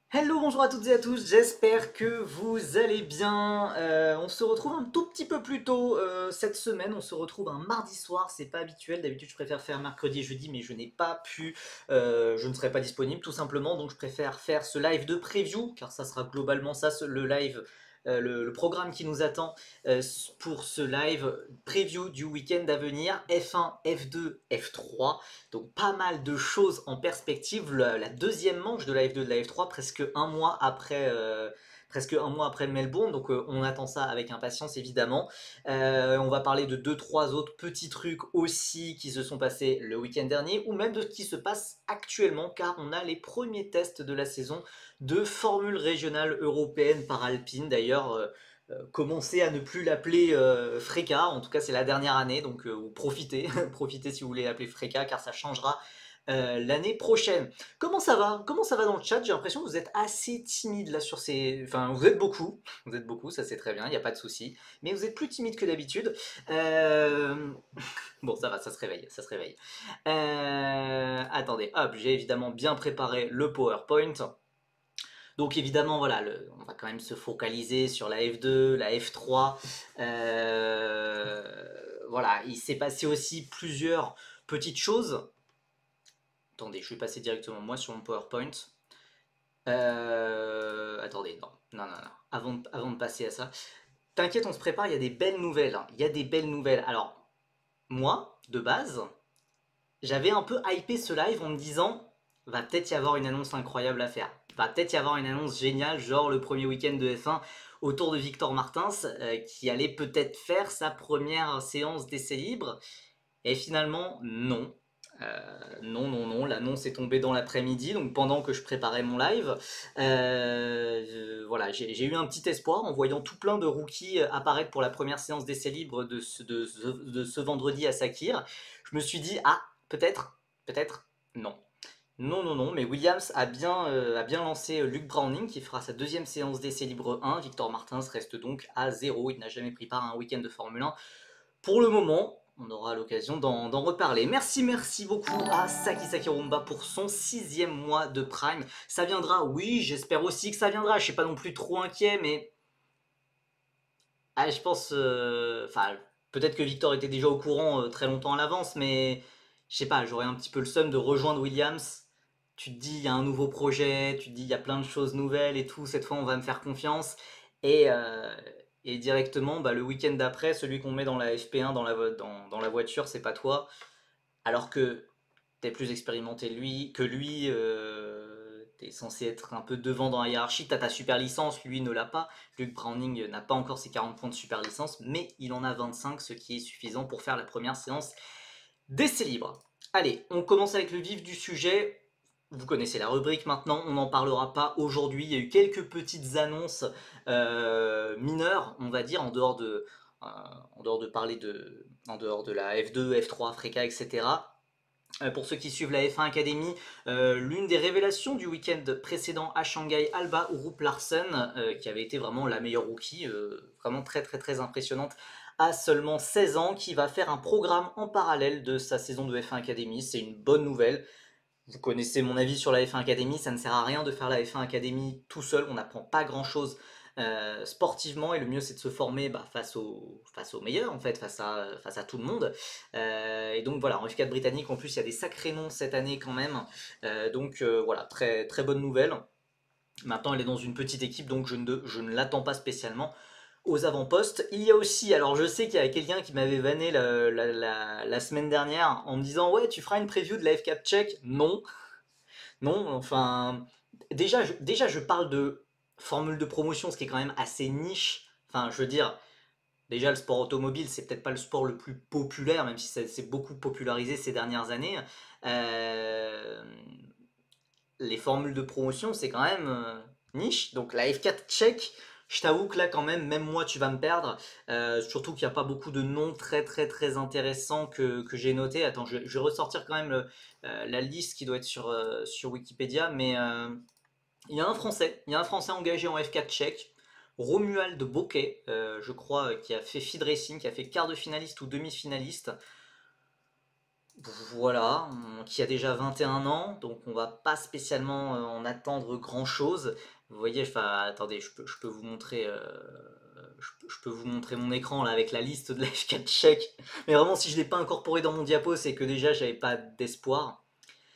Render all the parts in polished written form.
Hello, bonjour à toutes et à tous, j'espère que vous allez bien. On se retrouve un tout petit peu plus tôt cette semaine, on se retrouve un mardi soir, c'est pas habituel, d'habitude je préfère faire mercredi et jeudi mais je n'ai pas pu, je ne serai pas disponible tout simplement, donc je préfère faire ce live de preview, car ça sera globalement ça, le live, le programme qui nous attend pour ce live preview du week-end à venir, F1, F2, F3. Donc pas mal de choses en perspective. La deuxième manche de la F2 de la F3, presque un mois après Melbourne. Donc on attend ça avec impatience évidemment. On va parler de deux trois autres petits trucs aussi qui se sont passés le week-end dernier ou même de ce qui se passe actuellement car on a les premiers tests de la saison de Formule régionale européenne par Alpine. D'ailleurs, commencez à ne plus l'appeler Freca, en tout cas c'est la dernière année, donc profitez, profitez si vous voulez l'appeler Freca, car ça changera l'année prochaine. Comment ça va? Comment ça va dans le chat? J'ai l'impression que vous êtes assez timide là sur ces... Enfin, vous êtes beaucoup, ça c'est très bien, il n'y a pas de souci, mais vous êtes plus timide que d'habitude. Euh, Bon, ça va, ça se réveille, ça se réveille. Attendez, hop, j'ai évidemment bien préparé le PowerPoint. Donc évidemment, voilà, on va quand même se focaliser sur la F2, la F3. Voilà, il s'est passé aussi plusieurs petites choses. Attendez, je vais passer directement moi sur mon PowerPoint. Attendez, non, non, non, non. Avant de passer à ça, t'inquiète, on se prépare, il y a des belles nouvelles, hein. Il y a des belles nouvelles. Alors, moi, de base, j'avais un peu hypé ce live en me disant, va peut-être y avoir une annonce incroyable à faire. Va peut-être y avoir une annonce géniale, genre le premier week-end de F1 autour de Victor Martins, qui allait peut-être faire sa première séance d'essai libre. Et finalement, non. Non, non, non, l'annonce est tombée dans l'après-midi, donc pendant que je préparais mon live, voilà, j'ai eu un petit espoir en voyant tout plein de rookies apparaître pour la première séance d'essai libre de ce vendredi à Sakir. Je me suis dit, ah, peut-être, peut-être, non. Non, non, non, mais Williams a bien lancé Luke Browning qui fera sa deuxième séance d'essai libre 1. Victor Martins reste donc à zéro. Il n'a jamais pris part à un week-end de Formule 1 pour le moment. On aura l'occasion d'en reparler. Merci, merci beaucoup à Saki Sakirumba pour son sixième mois de Prime. Ça viendra, oui, j'espère aussi que ça viendra. Je suis pas non plus trop inquiet, mais je pense, enfin, peut-être que Victor était déjà au courant très longtemps à l'avance, mais je sais pas, j'aurais un petit peu le seum de rejoindre Williams. Tu te dis, il y a un nouveau projet, tu te dis, il y a plein de choses nouvelles et tout, cette fois on va me faire confiance. Et, euh, et directement, bah, le week-end d'après, celui qu'on met dans la FP1, dans la voiture, c'est pas toi. Alors que t'es plus expérimenté que lui, t'es censé être un peu devant dans la hiérarchie, t'as ta super licence, lui ne l'a pas. Luke Browning n'a pas encore ses 40 points de super licence, mais il en a 25, ce qui est suffisant pour faire la première séance d'essai libre. Allez, on commence avec le vif du sujet. Vous connaissez la rubrique maintenant, on n'en parlera pas aujourd'hui. Il y a eu quelques petites annonces mineures, on va dire, en dehors de parler en dehors de la F2, F3, Freca, etc. Pour ceux qui suivent la F1 Academy, l'une des révélations du week-end précédent à Shanghai, Alba Urup Larsen, qui avait été vraiment la meilleure rookie, vraiment très très très impressionnante, à seulement 16 ans, qui va faire un programme en parallèle de sa saison de F1 Academy. C'est une bonne nouvelle. Vous connaissez mon avis sur la F1 Academy, ça ne sert à rien de faire la F1 Academy tout seul, on n'apprend pas grand-chose sportivement et le mieux c'est de se former face aux meilleurs en fait, face à tout le monde. Et donc voilà, en F4 britannique en plus il y a des sacrés noms cette année quand même. Voilà, très, très bonne nouvelle. Maintenant elle est dans une petite équipe donc je ne l'attends pas spécialement aux avant-postes. Il y a aussi, alors je sais qu'il y a quelqu'un qui m'avait vanné la semaine dernière en me disant ouais tu feras une preview de la F4 tchèque. Non, non, enfin, déjà je parle de formule de promotion, ce qui est quand même assez niche. Enfin, je veux dire, déjà le sport automobile, c'est peut-être pas le sport le plus populaire, même si ça s'est beaucoup popularisé ces dernières années. Euh, les formules de promotion, c'est quand même niche. Donc la F4 tchèque, je t'avoue que là quand même, même moi tu vas me perdre. Surtout qu'il n'y a pas beaucoup de noms très très très intéressants que j'ai notés. Attends, je vais ressortir quand même la liste qui doit être sur Wikipédia. Mais il y a un Français engagé en F4 tchèque. Romuald Bocquet, je crois, qui a fait feed racing, qui a fait quart de finaliste ou demi-finaliste. Voilà, qui a déjà 21 ans, donc on va pas spécialement en attendre grand-chose. Vous voyez, enfin, attendez, je peux vous montrer, je peux vous montrer mon écran là avec la liste de la F4 tchèque. Mais vraiment, si je l'ai pas incorporé dans mon diapo, c'est que déjà j'avais pas d'espoir.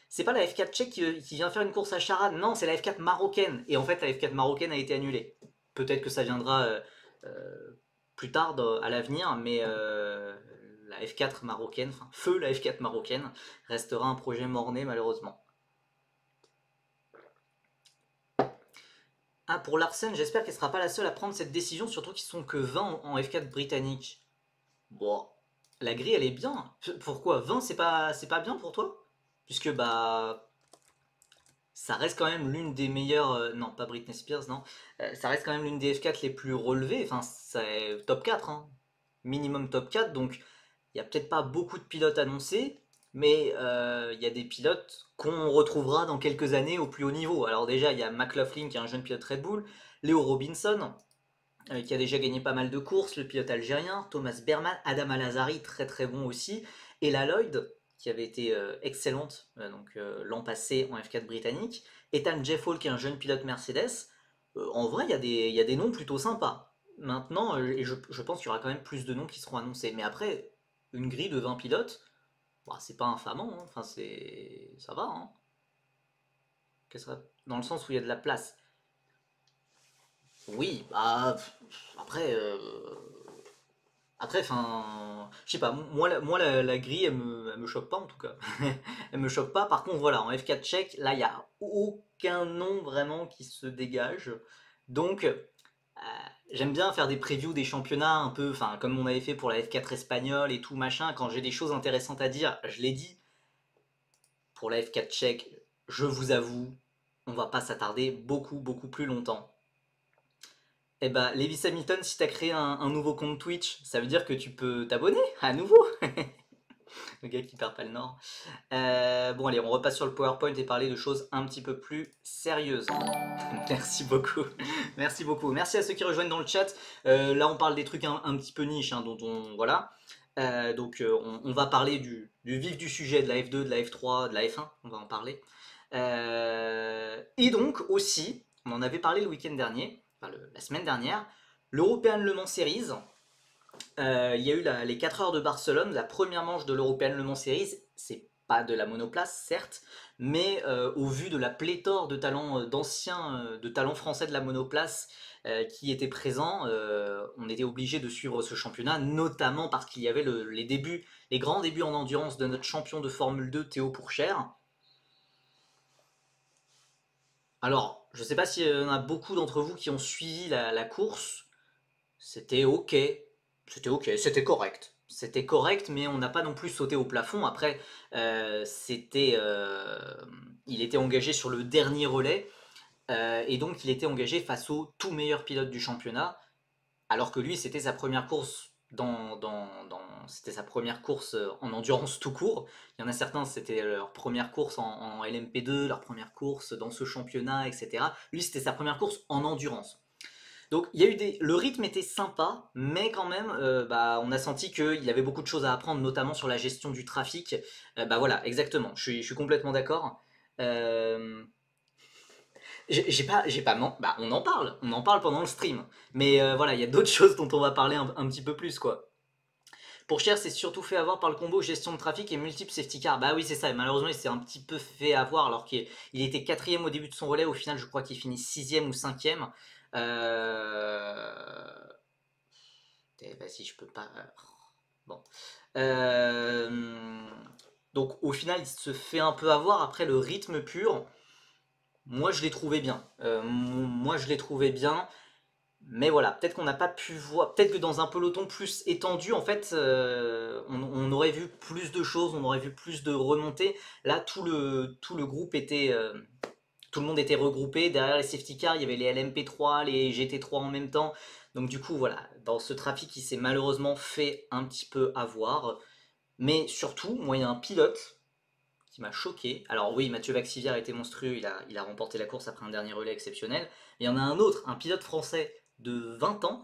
C'est pas la F4 tchèque qui vient faire une course à Charade, non, c'est la F4 marocaine. Et en fait, la F4 marocaine a été annulée. Peut-être que ça viendra plus tard à l'avenir, mais la F4 marocaine, enfin feu la F4 marocaine, restera un projet mort-né malheureusement. Ah, pour Larsen, j'espère qu'elle sera pas la seule à prendre cette décision, surtout qu'ils sont que 20 en F4 britannique. Bon, la grille elle est bien. Pourquoi 20 c'est pas bien pour toi? Puisque bah ça reste quand même l'une des meilleures. Non, pas Britney Spears, non. Ça reste quand même l'une des F4 les plus relevées. Enfin, c'est top 4, hein. Minimum top 4. Donc, il n'y a peut-être pas beaucoup de pilotes annoncés, mais il y a des pilotes qu'on retrouvera dans quelques années au plus haut niveau. Alors, déjà, il y a McLaughlin qui est un jeune pilote Red Bull, Léo Robinson qui a déjà gagné pas mal de courses, le pilote algérien, Thomas Berman, Adam Alazari, très très bon aussi, et la Lloyd, qui avait été excellente l'an passé en F4 britannique, Ethan Jeffall, qui est un jeune pilote Mercedes. En vrai, il y a des noms plutôt sympas. Maintenant, et je pense qu'il y aura quand même plus de noms qui seront annoncés. Mais après, une grille de 20 pilotes, bah, c'est pas infamant, hein. Enfin, ça va, hein. Dans le sens où il y a de la place. Oui, bah, après, après, enfin, je sais pas, moi la grille, elle me choque pas en tout cas. Elle me choque pas. Par contre, voilà, en F4 tchèque, là, il y a aucun nom vraiment qui se dégage. Donc, j'aime bien faire des previews des championnats un peu, enfin, comme on avait fait pour la F4 espagnole et tout machin. Quand j'ai des choses intéressantes à dire, je l'ai dit. Pour la F4 tchèque, je vous avoue, on va pas s'attarder beaucoup plus longtemps. Eh bah, Lewis Hamilton, si t'as créé un nouveau compte Twitch, ça veut dire que tu peux t'abonner à nouveau. Le gars qui perd pas le nord. Bon, allez, on repasse sur le PowerPoint et parler de choses un petit peu plus sérieuses. Merci beaucoup. Merci beaucoup. Merci à ceux qui rejoignent dans le chat. Là, on parle des trucs un petit peu niche, hein, dont on. Voilà. On va parler du vif du sujet, de la F2, de la F3, de la F1. On va en parler. Et donc, aussi, on en avait parlé le week-end dernier, enfin la semaine dernière, l'European Le Mans Series. Il y a eu les 4 heures de Barcelone, la première manche de l'European Le Mans Series. C'est pas de la monoplace, certes, mais au vu de la pléthore de talents d'anciens, de talents français de la monoplace qui étaient présents, on était obligé de suivre ce championnat, notamment parce qu'il y avait les débuts, les grands débuts en endurance de notre champion de Formule 2, Théo Pourchère. Alors, je ne sais pas s'il y en a beaucoup d'entre vous qui ont suivi la course. C'était ok. C'était ok. C'était correct. C'était correct, mais on n'a pas non plus sauté au plafond. Après, il était engagé sur le dernier relais. Et donc, il était engagé face au tout meilleur pilote du championnat. Alors que lui, c'était sa première course c'était sa première course en endurance tout court. Il y en a certains, c'était leur première course en LMP2, leur première course dans ce championnat, etc. Lui, c'était sa première course en endurance. Donc il y a eu le rythme était sympa, mais quand même, bah, on a senti qu'il y avait beaucoup de choses à apprendre, notamment sur la gestion du trafic. Bah voilà, exactement. Je suis complètement d'accord. Euh, j'ai pas, bah, on en parle pendant le stream. Mais voilà, il y a d'autres choses dont on va parler un petit peu plus, quoi. Pour Cher, c'est surtout fait avoir par le combo gestion de trafic et multiple safety car. Bah oui, c'est ça. Et malheureusement, il s'est un petit peu fait avoir alors qu'il était quatrième au début de son relais. Au final, je crois qu'il finit sixième ou cinquième. Vas-y, je peux pas. Bon. Euh, Donc au final, il se fait un peu avoir. Après le rythme pur, moi je l'ai trouvé bien. Moi je l'ai trouvé bien. Mais voilà, peut-être qu'on n'a pas pu voir, peut-être que dans un peloton plus étendu, en fait, on aurait vu plus de choses, on aurait vu plus de remontées. Là, tout le groupe était, tout le monde était regroupé. Derrière les safety cars, il y avait les LMP3, les GT3 en même temps. Donc du coup, voilà, dans ce trafic, il s'est malheureusement fait un petit peu avoir. Mais surtout, moi, il y a un pilote qui m'a choqué. Alors oui, Mathieu Vaxivière était monstrueux, il a remporté la course après un dernier relais exceptionnel. Mais il y en a un autre, un pilote français de 20 ans,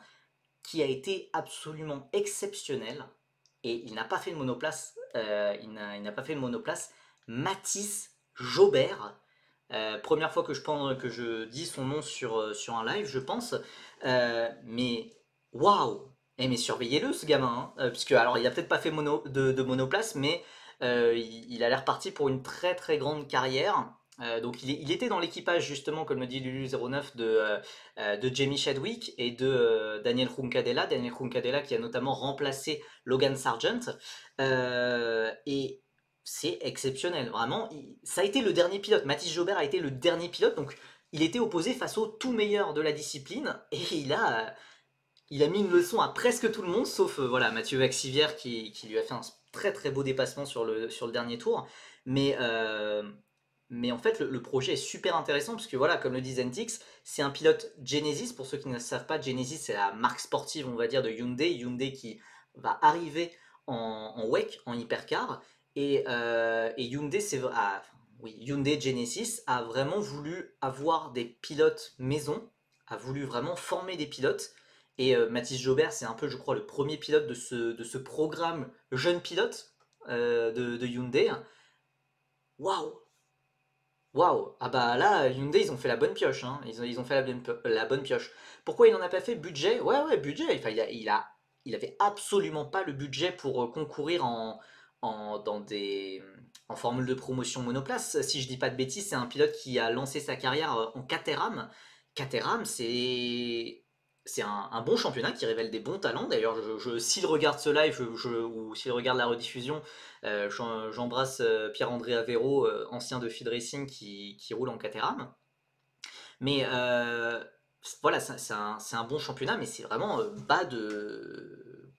qui a été absolument exceptionnel. Et il n'a pas fait de monoplace il n'a pas fait de monoplace. Mathis Jaubert. Première fois que je dis son nom sur un live, je pense. Mais waouh! Eh, mais surveillez-le ce gamin, hein. Puisque alors il a peut-être pas fait de monoplace, mais il a l'air parti pour une très très grande carrière. Donc il était dans l'équipage justement, comme me dit Lulu09, de Jamie Chadwick et de Daniel Juncadella. Daniel Juncadella qui a notamment remplacé Logan Sargent. Et c'est exceptionnel, vraiment. Ça a été le dernier pilote. Mathis Jaubert a été le dernier pilote, donc il était opposé face au tout meilleur de la discipline et il a mis une leçon à presque tout le monde, sauf voilà, Mathieu Vaxivière qui lui a fait un très très beau dépassement sur le dernier tour. Mais, euh, mais en fait, le projet est super intéressant parce que voilà, comme le dit Zentix, c'est un pilote Genesis. Pour ceux qui ne savent pas, Genesis c'est la marque sportive, on va dire, de Hyundai. Hyundai qui va arriver en WEC, en hypercar. Et Hyundai, oui, Hyundai Genesis a vraiment voulu avoir des pilotes maison, a voulu vraiment former des pilotes. Et Mathis Jaubert, c'est un peu, je crois, le premier pilote de ce programme jeune pilote de Hyundai. Waouh! Waouh! Ah bah là, Hyundai, ils ont fait la bonne pioche, hein. Ils ont fait la bonne pioche. Pourquoi il n'en a pas fait? Budget? Ouais, ouais, budget. Enfin, il avait absolument pas le budget pour concourir en formule de promotion monoplace. Si je dis pas de bêtises, c'est un pilote qui a lancé sa carrière en Caterham. Caterham, c'est un bon championnat qui révèle des bons talents. D'ailleurs, s'il regarde ce live ou s'il regarde la rediffusion, j'embrasse Pierre-André Avero, ancien de Field Racing qui roule en Caterham. Mais voilà, c'est un bon championnat, mais c'est vraiment bas de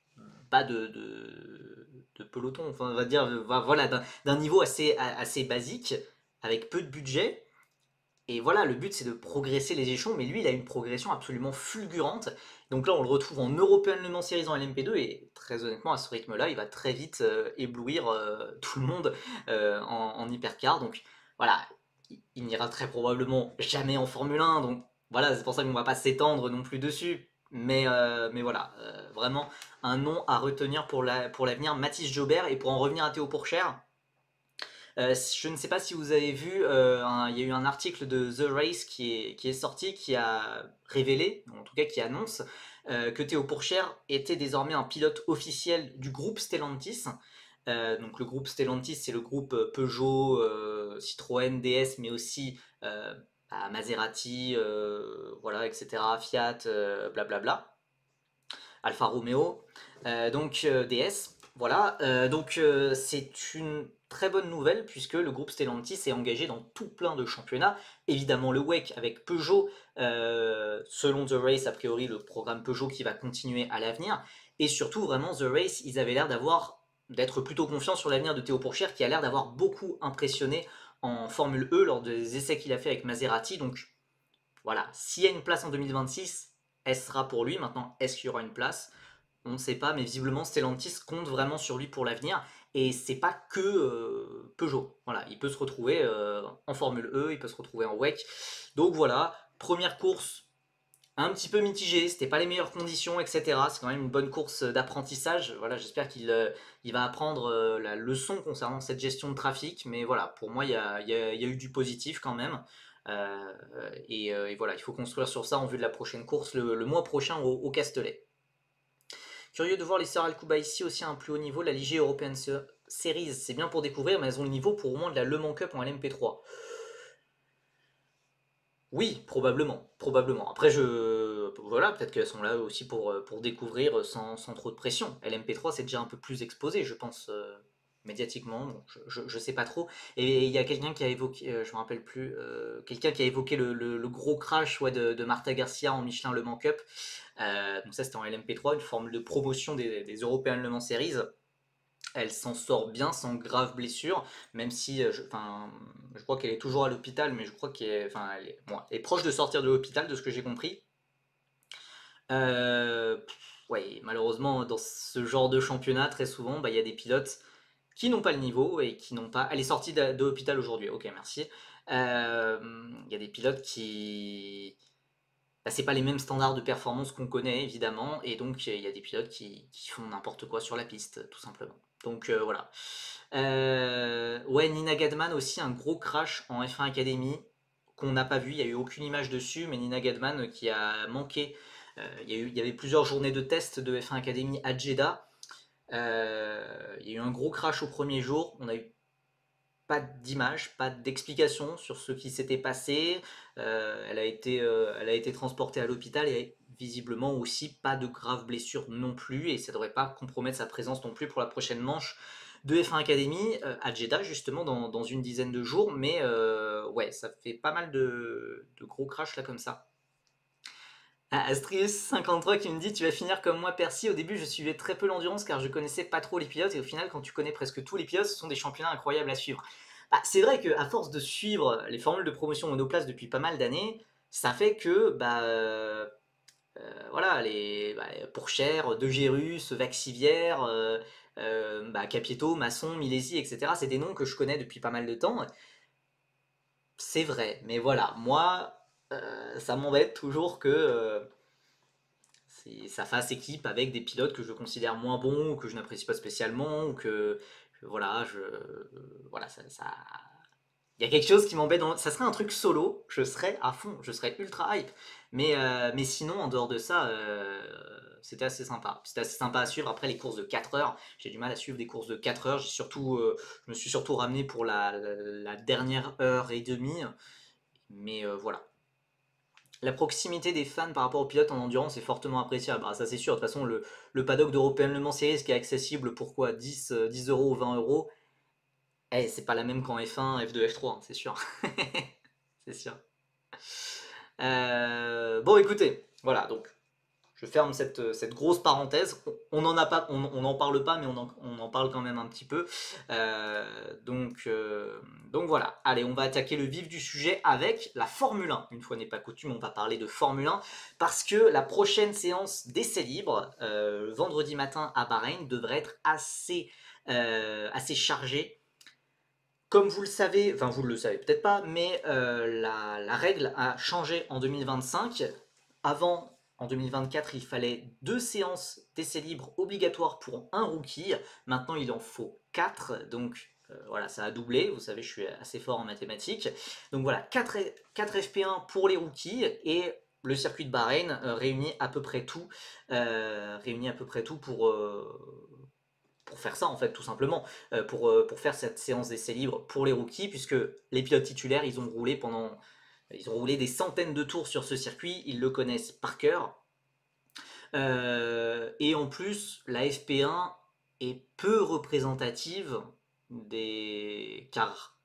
peloton. Enfin, on va dire, voilà, d'un niveau assez basique, avec peu de budget. Et voilà, le but c'est de progresser les échelons, mais lui il a une progression absolument fulgurante. Donc là on le retrouve en European Le Mans Series en LMP2 et très honnêtement à ce rythme-là il va très vite éblouir tout le monde en hypercar. Donc voilà, il n'ira très probablement jamais en Formule 1, donc voilà, c'est pour ça qu'on va pas s'étendre non plus dessus. Mais voilà, vraiment un nom à retenir pour l'avenir, Mathis Jaubert. Et pour en revenir à Théo Pourchaire, je ne sais pas si vous avez vu, il y a eu un article de The Race qui est sorti, qui a révélé, en tout cas qui annonce, que Théo Pourchaire était désormais un pilote officiel du groupe Stellantis. Donc le groupe Stellantis, c'est le groupe Peugeot, Citroën, DS, mais aussi Maserati, voilà, etc., Fiat, blablabla, Alfa Romeo, donc DS. Voilà, donc c'est une très bonne nouvelle puisque le groupe Stellantis est engagé dans tout plein de championnats. Évidemment le WEC avec Peugeot, selon The Race, a priori le programme Peugeot qui va continuer à l'avenir. Et surtout vraiment The Race, ils avaient l'air d'être plutôt confiants sur l'avenir de Théo Pourchaire qui a l'air d'avoir beaucoup impressionné en Formule E lors des essais qu'il a fait avec Maserati. Donc voilà, s'il y a une place en 2026, elle sera pour lui. Maintenant, est-ce qu'il y aura une place? On ne sait pas, mais visiblement Stellantis compte vraiment sur lui pour l'avenir. Et c'est pas que Peugeot. Voilà, il peut se retrouver en Formule E, il peut se retrouver en WEC. Donc voilà, première course un petit peu mitigée, c'était pas les meilleures conditions, etc. C'est quand même une bonne course d'apprentissage. Voilà, j'espère qu'il va apprendre la leçon concernant cette gestion de trafic. Mais voilà, pour moi, il y a eu du positif quand même. Euh, et voilà, il faut construire sur ça en vue de la prochaine course le mois prochain au Castellet. Curieux de voir les sœurs Alcuba ici aussi à un plus haut niveau. La Ligier European Series, c'est bien pour découvrir, mais elles ont le niveau pour au moins de la Le Mans Cup en LMP3. Oui, probablement, probablement. Après, voilà, peut-être qu'elles sont là aussi pour découvrir sans trop de pression. LMP3, c'est déjà un peu plus exposé, je pense, médiatiquement. Bon, je sais pas trop. Et il y a quelqu'un qui a évoqué, je me rappelle plus, quelqu'un qui a évoqué le gros crash, ouais, de Marta Garcia en Michelin Le Mans Cup. Donc ça, c'était en LMP3, une formule de promotion des European Le Mans Series. Elle s'en sort bien sans grave blessure, même si je crois qu'elle est toujours à l'hôpital, mais je crois elle est proche de sortir de l'hôpital, de ce que j'ai compris. Ouais, malheureusement, dans ce genre de championnat, très souvent, bah, il y a des pilotes qui n'ont pas le niveau et qui n'ont pas. Elle est sortie de l'hôpital aujourd'hui, ok, merci. Il y a des pilotes qui. Bah, c'est pas les mêmes standards de performance qu'on connaît, évidemment, et donc il y a des pilotes qui font n'importe quoi sur la piste, tout simplement. Donc voilà. Ouais, Nina Gadman aussi, un gros crash en F1 Academy qu'on n'a pas vu, il n'y a eu aucune image dessus, mais Nina Gadman qui a manqué. Il y avait plusieurs journées de tests de F1 Academy à Jeddah. Il y a eu un gros crash au premier jour, on a eu pas d'image, pas d'explication sur ce qui s'était passé. Elle a été transportée à l'hôpital et visiblement aussi pas de graves blessures non plus, et ça devrait pas compromettre sa présence non plus pour la prochaine manche de F1 Academy à Jeddah justement dans une dizaine de jours. Mais ouais, ça fait pas mal de gros crashs là comme ça. Astrius53 qui me dit: tu vas finir comme moi Percy, au début je suivais très peu l'endurance car je connaissais pas trop les pilotes, et au final quand tu connais presque tous les pilotes ce sont des championnats incroyables à suivre. Bah, c'est vrai qu'à force de suivre les formules de promotion monoplace depuis pas mal d'années, ça fait que voilà, Pourchère, De Gérus, Vaxivière, Capieto, Masson, Milesi, etc. C'est des noms que je connais depuis pas mal de temps. C'est vrai, mais voilà, moi, ça m'embête toujours que ça fasse équipe avec des pilotes que je considère moins bons, ou que je n'apprécie pas spécialement, ou voilà, voilà, il y a quelque chose qui m'embête ça serait un truc solo, je serais à fond, je serais ultra hype. Mais sinon, en dehors de ça, c'était assez sympa. C'était assez sympa à suivre. Après, les courses de 4 heures, j'ai du mal à suivre des courses de 4 heures. Je me suis surtout ramené pour la dernière heure et demie. Mais voilà. La proximité des fans par rapport aux pilotes en endurance est fortement appréciable. Ah, ça c'est sûr, de toute façon le paddock d'European Le Mans Series qui est accessible pour quoi, 10 euros ou 20 euros, c'est pas la même qu'en F1, F2, F3, hein, c'est sûr. C'est sûr. Bon écoutez, voilà, donc je ferme cette grosse parenthèse. On n'en a pas, on n'en parle pas, mais on en parle quand même un petit peu. Donc voilà. Allez, on va attaquer le vif du sujet avec la Formule 1. Une fois n'est pas coutume, on va parler de Formule 1 parce que la prochaine séance d'essai libre, vendredi matin à Bahreïn, devrait être assez chargée. Comme vous le savez, enfin vous le savez peut-être pas, mais la règle a changé en 2025. Avant, en 2024, il fallait 2 séances d'essai libre obligatoires pour un rookie. Maintenant, il en faut 4. Donc voilà, ça a doublé. Vous savez, je suis assez fort en mathématiques. Donc voilà, 4 FP1 pour les rookies, et le circuit de Bahreïn réunit à peu près tout. Pour faire ça en fait tout simplement, pour faire cette séance d'essai libre pour les rookies, puisque les pilotes titulaires ils ont roulé des centaines de tours sur ce circuit, ils le connaissent par cœur. Et en plus, la FP1 est peu représentative car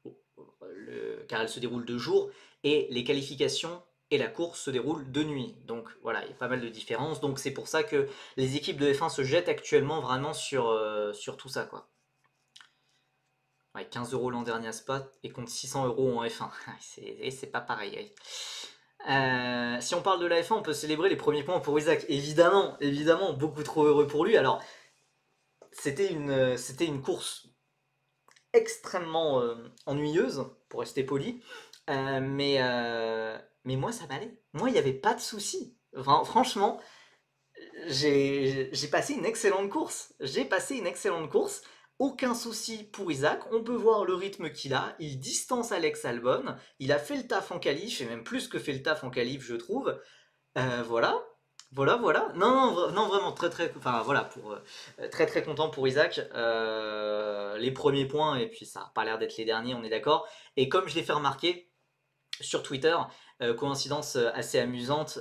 elle se déroule de jour, et les qualifications et la course se déroulent de nuit. Donc voilà, il y a pas mal de différences. Donc c'est pour ça que les équipes de F1 se jettent actuellement vraiment sur tout ça, quoi. Ouais, 15 euros l'an dernier à Spa et compte 600 euros en F1. C'est pas pareil. Si on parle de la F1, on peut célébrer les premiers points pour Isaac. Évidemment, évidemment, beaucoup trop heureux pour lui. Alors, c'était une course extrêmement ennuyeuse, pour rester poli. Mais moi, ça m'allait. Moi, il n'y avait pas de souci. Enfin, franchement, j'ai passé une excellente course. J'ai passé une excellente course. Aucun souci pour Isaac. On peut voir le rythme qu'il a. Il distance Alex Albon. Il a fait le taf en qualif, et même plus que fait le taf en qualif, je trouve. Voilà. Voilà, voilà. Non, non, non, vraiment très, très, enfin voilà, très, très content pour Isaac. Les premiers points, et puis ça n'a pas l'air d'être les derniers, on est d'accord. Et comme je l'ai fait remarquer sur Twitter, coïncidence assez amusante,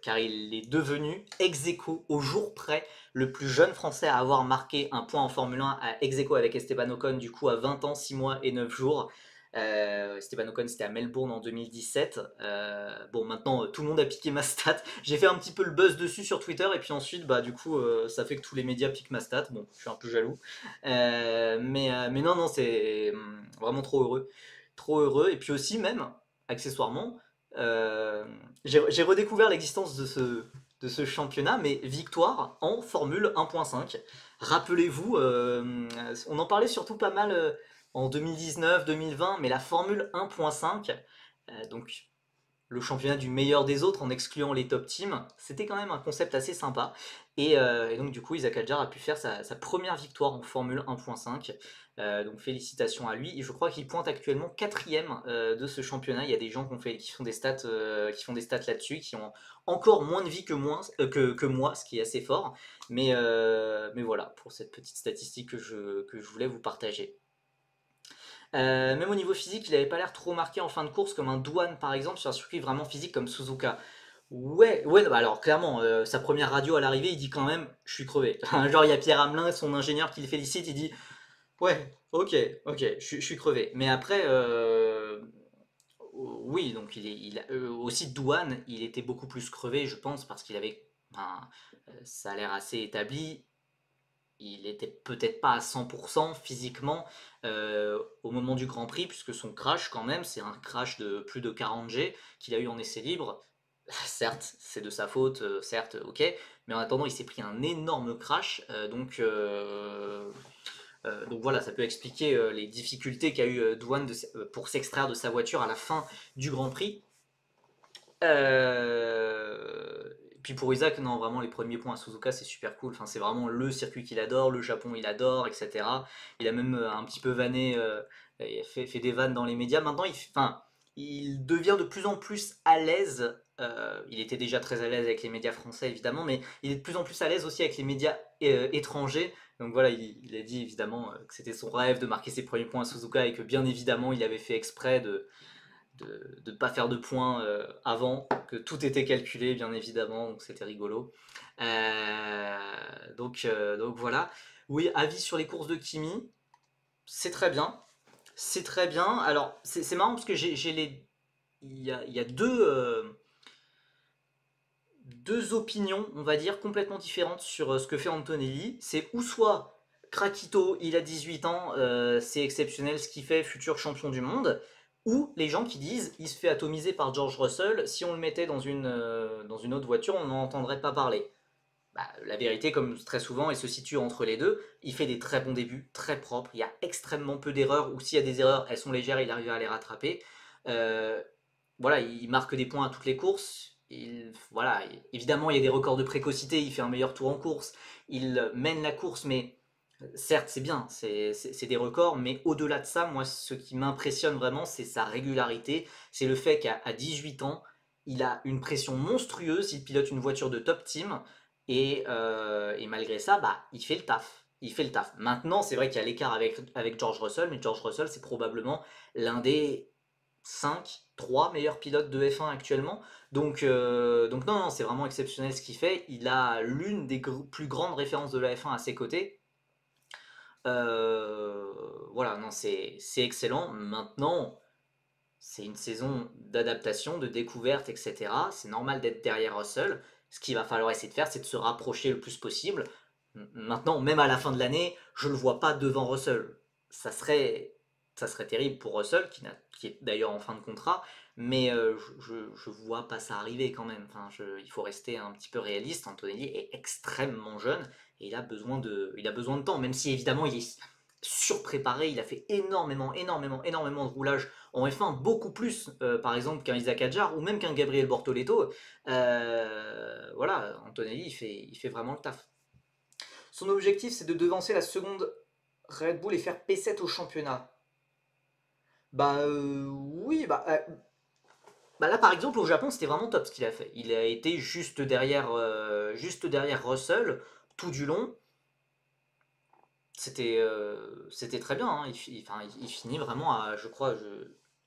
car il est devenu ex aequo au jour près le plus jeune français à avoir marqué un point en Formule 1, à ex aequo avec Esteban Ocon, du coup à 20 ans, 6 mois et 9 jours. Esteban Ocon, c'était à Melbourne en 2017. Bon, maintenant tout le monde a piqué ma stat. J'ai fait un petit peu le buzz dessus sur Twitter, et puis ensuite, bah du coup, ça fait que tous les médias piquent ma stat. Bon, je suis un peu jaloux. Mais non, non, c'est vraiment trop heureux. Trop heureux. Et puis aussi, même, accessoirement, j'ai redécouvert l'existence de ce championnat, mais victoire en Formule 1.5. Rappelez-vous, on en parlait surtout pas mal en 2019-2020, mais la Formule 1.5, donc le championnat du meilleur des autres en excluant les top teams. C'était quand même un concept assez sympa. Et donc du coup, Isaac Hadjar a pu faire sa première victoire en Formule 1.5. Donc félicitations à lui. Et je crois qu'il pointe actuellement quatrième de ce championnat. Il y a des gens qui font qui font des stats là-dessus, qui ont encore moins de vie que moi, ce qui est assez fort. Mais voilà, pour cette petite statistique que je voulais vous partager. Même au niveau physique, il n'avait pas l'air trop marqué en fin de course, comme un Douane par exemple, sur un circuit vraiment physique comme Suzuka. Ouais, ouais, bah alors clairement, sa première radio à l'arrivée, il dit quand même, je suis crevé. Genre, il y a Pierre Hamelin, son ingénieur, qui le félicite, il dit, ouais, ok, ok, je suis crevé. Mais après, oui, donc aussi Douane, il était beaucoup plus crevé, je pense, parce qu'il avait, ben, ça a l'air assez établi. Il était peut-être pas à 100% physiquement au moment du Grand Prix, puisque son crash, quand même, c'est un crash de plus de 40 G qu'il a eu en essai libre. Certes, c'est de sa faute, certes, ok, mais en attendant, il s'est pris un énorme crash, donc voilà, ça peut expliquer les difficultés qu'a eu Douane pour s'extraire de sa voiture à la fin du Grand Prix. Puis pour Isaac, non, vraiment les premiers points à Suzuka, c'est super cool. Enfin, c'est vraiment le circuit qu'il adore, le Japon il adore, etc. Il a même un petit peu vanné, il a fait des vannes dans les médias. Maintenant, enfin, il devient de plus en plus à l'aise. Il était déjà très à l'aise avec les médias français évidemment, mais il est de plus en plus à l'aise aussi avec les médias étrangers. Donc voilà, il a dit évidemment que c'était son rêve de marquer ses premiers points à Suzuka et que bien évidemment il avait fait exprès de ne pas faire de points avant, que tout était calculé bien évidemment, donc c'était rigolo. Donc voilà. Oui, avis sur les courses de Kimi, c'est très bien. C'est très bien. Alors c'est marrant parce que il y a deux opinions, on va dire, complètement différentes sur ce que fait Antonelli. C'est ou soit Krakito, il a 18 ans, c'est exceptionnel ce qu'il fait, futur champion du monde, ou les gens qui disent il se fait atomiser par George Russell, si on le mettait dans une autre voiture, on n'en entendrait pas parler. Bah, la vérité, comme très souvent, elle se situe entre les deux. Il fait des très bons débuts, très propres. Il y a extrêmement peu d'erreurs, ou s'il y a des erreurs, elles sont légères, il arrive à les rattraper. Euh, voilà, il marque des points à toutes les courses. Voilà, évidemment, il y a des records de précocité. Il fait un meilleur tour en course. Il mène la course, mais certes, c'est bien, c'est des records. Mais au-delà de ça, moi, ce qui m'impressionne vraiment, c'est sa régularité. C'est le fait qu'à 18 ans, il a une pression monstrueuse. Il pilote une voiture de top team. Et malgré ça, bah, il fait le taf. Il fait le taf. Maintenant, c'est vrai qu'il y a l'écart avec George Russell, mais George Russell, c'est probablement l'un des 5, 3 meilleurs pilotes de F1 actuellement. Donc non, non, c'est vraiment exceptionnel ce qu'il fait. Il a l'une des plus grandes références de la F1 à ses côtés. Euh, voilà, non, c'est excellent. Maintenant, c'est une saison d'adaptation, de découverte, etc. C'est normal d'être derrière Russell. Ce qu'il va falloir essayer de faire, c'est de se rapprocher le plus possible. Maintenant, même à la fin de l'année, je ne le vois pas devant Russell. Ça serait, ça serait terrible pour Russell, qui est d'ailleurs en fin de contrat, mais je ne vois pas ça arriver quand même. Enfin, il faut rester un petit peu réaliste. Antonelli est extrêmement jeune et il a besoin de temps, même si évidemment il est surpréparé. Il a fait énormément de roulage en F1, beaucoup plus par exemple qu'un Isaac Hadjar ou même qu'un Gabriel Bortoleto. Voilà, Antonelli il fait vraiment le taf. Son objectif, c'est de devancer la seconde Red Bull et faire P7 au championnat. Bah oui, bah là par exemple au Japon c'était vraiment top ce qu'il a fait. Il a été juste derrière Russell tout du long. C'était très bien. Hein. Enfin, il finit vraiment à, je crois,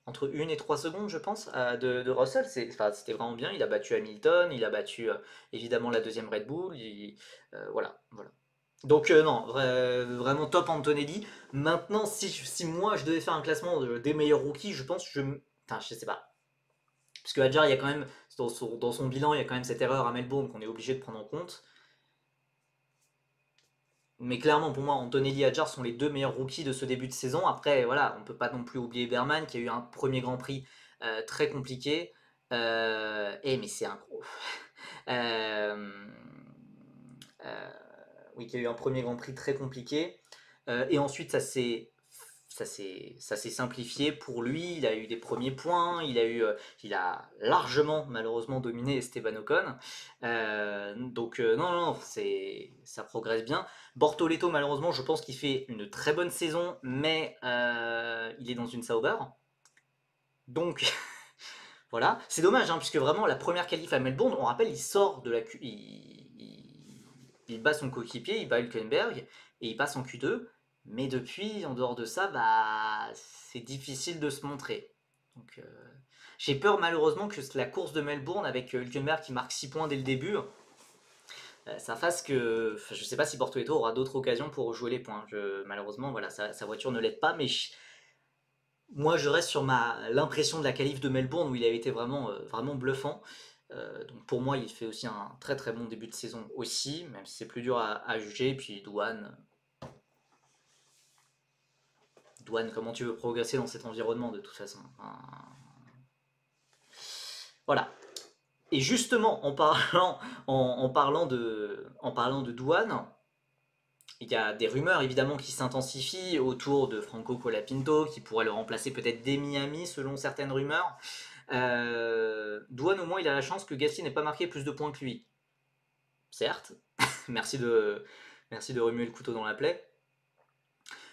entre 1 et 3 secondes, je pense, de Russell. Enfin, c'était vraiment bien. Il a battu Hamilton, il a battu évidemment la deuxième Red Bull. Voilà, voilà. Donc non, vraiment top Antonelli. Maintenant, si moi je devais faire un classement des meilleurs rookies, je pense que enfin, je sais pas. Parce que Hadjar, il y a quand même, dans son bilan, il y a quand même cette erreur à Melbourne qu'on est obligé de prendre en compte. Mais clairement, pour moi, Antonelli et Hadjar sont les deux meilleurs rookies de ce début de saison. Après, voilà, on peut pas non plus oublier Berman qui a eu un premier Grand Prix très compliqué. Mais c'est un gros. Euh, euh, oui, qui a eu un premier Grand Prix très compliqué. Et ensuite, ça s'est ça s'est simplifié pour lui. Il a eu des premiers points, il a largement malheureusement dominé Esteban Ocon. Non, non, ça progresse bien. Bortoleto, malheureusement, je pense qu'il fait une très bonne saison, mais il est dans une Sauber. Donc voilà, c'est dommage, hein, puisque vraiment la première qualif à Melbourne, on rappelle, il sort de la Q, il bat son coéquipier, il bat Hülkenberg et il passe en Q2. Mais depuis, en dehors de ça, bah, c'est difficile de se montrer. Donc, j'ai peur malheureusement que la course de Melbourne avec Hülkenberg qui marque 6 points dès le début, ça fasse que. Enfin, je ne sais pas si Bortoleto aura d'autres occasions pour jouer les points. Malheureusement, voilà, sa voiture ne l'aide pas, mais moi je reste sur l'impression de la qualif de Melbourne où il a été vraiment, vraiment bluffant. Donc pour moi, il fait aussi un très très bon début de saison aussi, même si c'est plus dur à juger. Puis Douane, comment tu veux progresser dans cet environnement de toute façon? Enfin, voilà. Et justement, en parlant de Douane, il y a des rumeurs évidemment qui s'intensifient autour de Franco Colapinto, qui pourrait le remplacer peut-être dès Miami selon certaines rumeurs. Douane, au moins, il a la chance que Gasly n'ait pas marqué plus de points que lui. Certes, merci merci de remuer le couteau dans la plaie.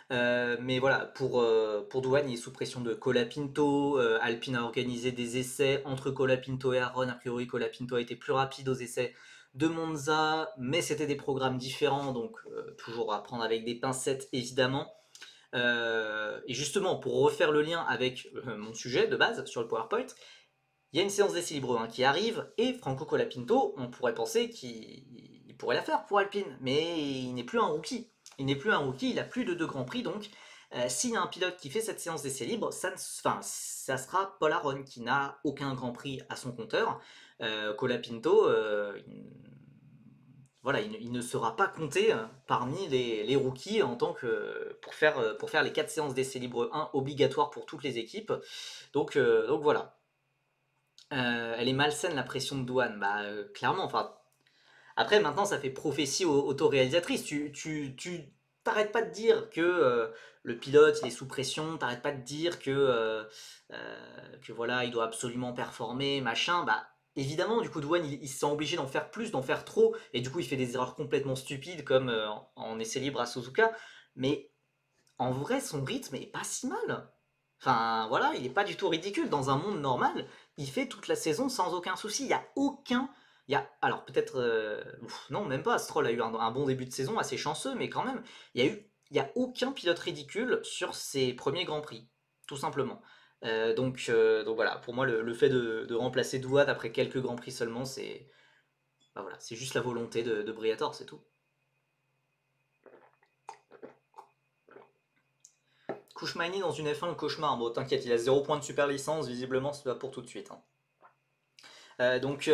Mais voilà, pour Douane, il est sous pression de Colapinto. Alpine a organisé des essais entre Colapinto et Aaron. A priori, Colapinto a été plus rapide aux essais de Monza, mais c'était des programmes différents, donc toujours à prendre avec des pincettes évidemment. Et justement, pour refaire le lien avec mon sujet de base sur le PowerPoint, il y a une séance d'essai libre 1 qui arrive, et Franco Colapinto, on pourrait penser qu'il pourrait la faire pour Alpine, mais il n'est plus un rookie. Il n'est plus un rookie, il a plus de 2 grands prix, donc s'il y a un pilote qui fait cette séance d'essai libre, ça sera Paul Aron qui n'a aucun grand prix à son compteur. Colapinto, voilà, il ne sera pas compté parmi les rookies en tant que pour faire les 4 séances d'essai libre 1 obligatoires pour toutes les équipes. Donc voilà. Elle est malsaine la pression de Douane, bah clairement. Enfin, après maintenant ça fait prophétie autoréalisatrice. Tu t'arrêtes pas de dire que le pilote il est sous pression, t'arrêtes pas de dire que voilà il doit absolument performer, machin. Bah évidemment du coup Douane il se sent obligé d'en faire plus, d'en faire trop, et du coup il fait des erreurs complètement stupides comme en essai libre à Suzuka. Mais en vrai, son rythme est pas si mal. Enfin, voilà, il est pas du tout ridicule. Dans un monde normal, il fait toute la saison sans aucun souci. Il y a aucun. Alors peut-être. Non, même pas. Stroll a eu un bon début de saison, assez chanceux, mais quand même, il y a aucun pilote ridicule sur ses premiers Grands Prix. Tout simplement. Donc voilà, pour moi, le fait de remplacer Douane après quelques Grands Prix seulement, c'est. Bah voilà, c'est juste la volonté de Briatore, c'est tout. Kouchmaini dans une F1, le cauchemar. Bon, t'inquiète, il a 0 point de super licence, visiblement, c'est pas pour tout de suite. Hein. Donc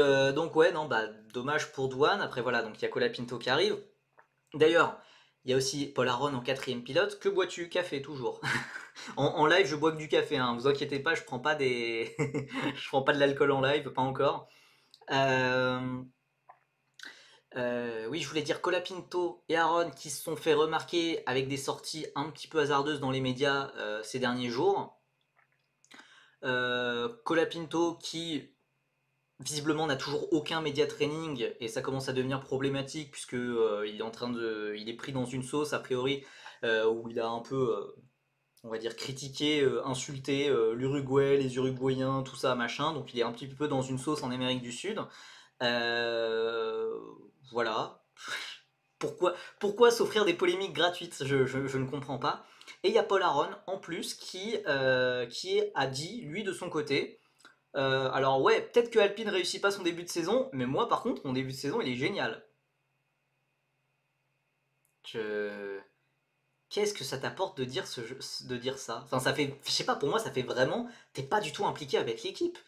ouais, non, bah, dommage pour Douane. Après, voilà, donc il y a Colapinto qui arrive. D'ailleurs, il y a aussi Paul Aron en 4ème pilote. Que bois-tu? Café, toujours. En live, je bois que du café, hein. Vous inquiétez pas, je prends pas des. Je prends pas de l'alcool en live, pas encore. Euh, oui, je voulais dire Colapinto et Aaron qui se sont fait remarquer avec des sorties un petit peu hasardeuses dans les médias ces derniers jours. Colapinto qui visiblement n'a toujours aucun média training et ça commence à devenir problématique puisque il est pris dans une sauce a priori où il a un peu, on va dire, critiqué, insulté l'Uruguay, les Uruguayens, tout ça machin. Donc il est un petit peu dans une sauce en Amérique du Sud. Euh, voilà. Pourquoi s'offrir des polémiques gratuites? Je ne comprends pas. Et il y a Paul Aron en plus qui a dit, lui de son côté, alors ouais, peut-être que Alpine réussit pas son début de saison, mais moi par contre, mon début de saison il est génial. Je... Qu'est-ce que ça t'apporte de dire, de dire ça? Enfin, ça fait, je sais pas, pour moi ça fait vraiment, t'es pas du tout impliqué avec l'équipe.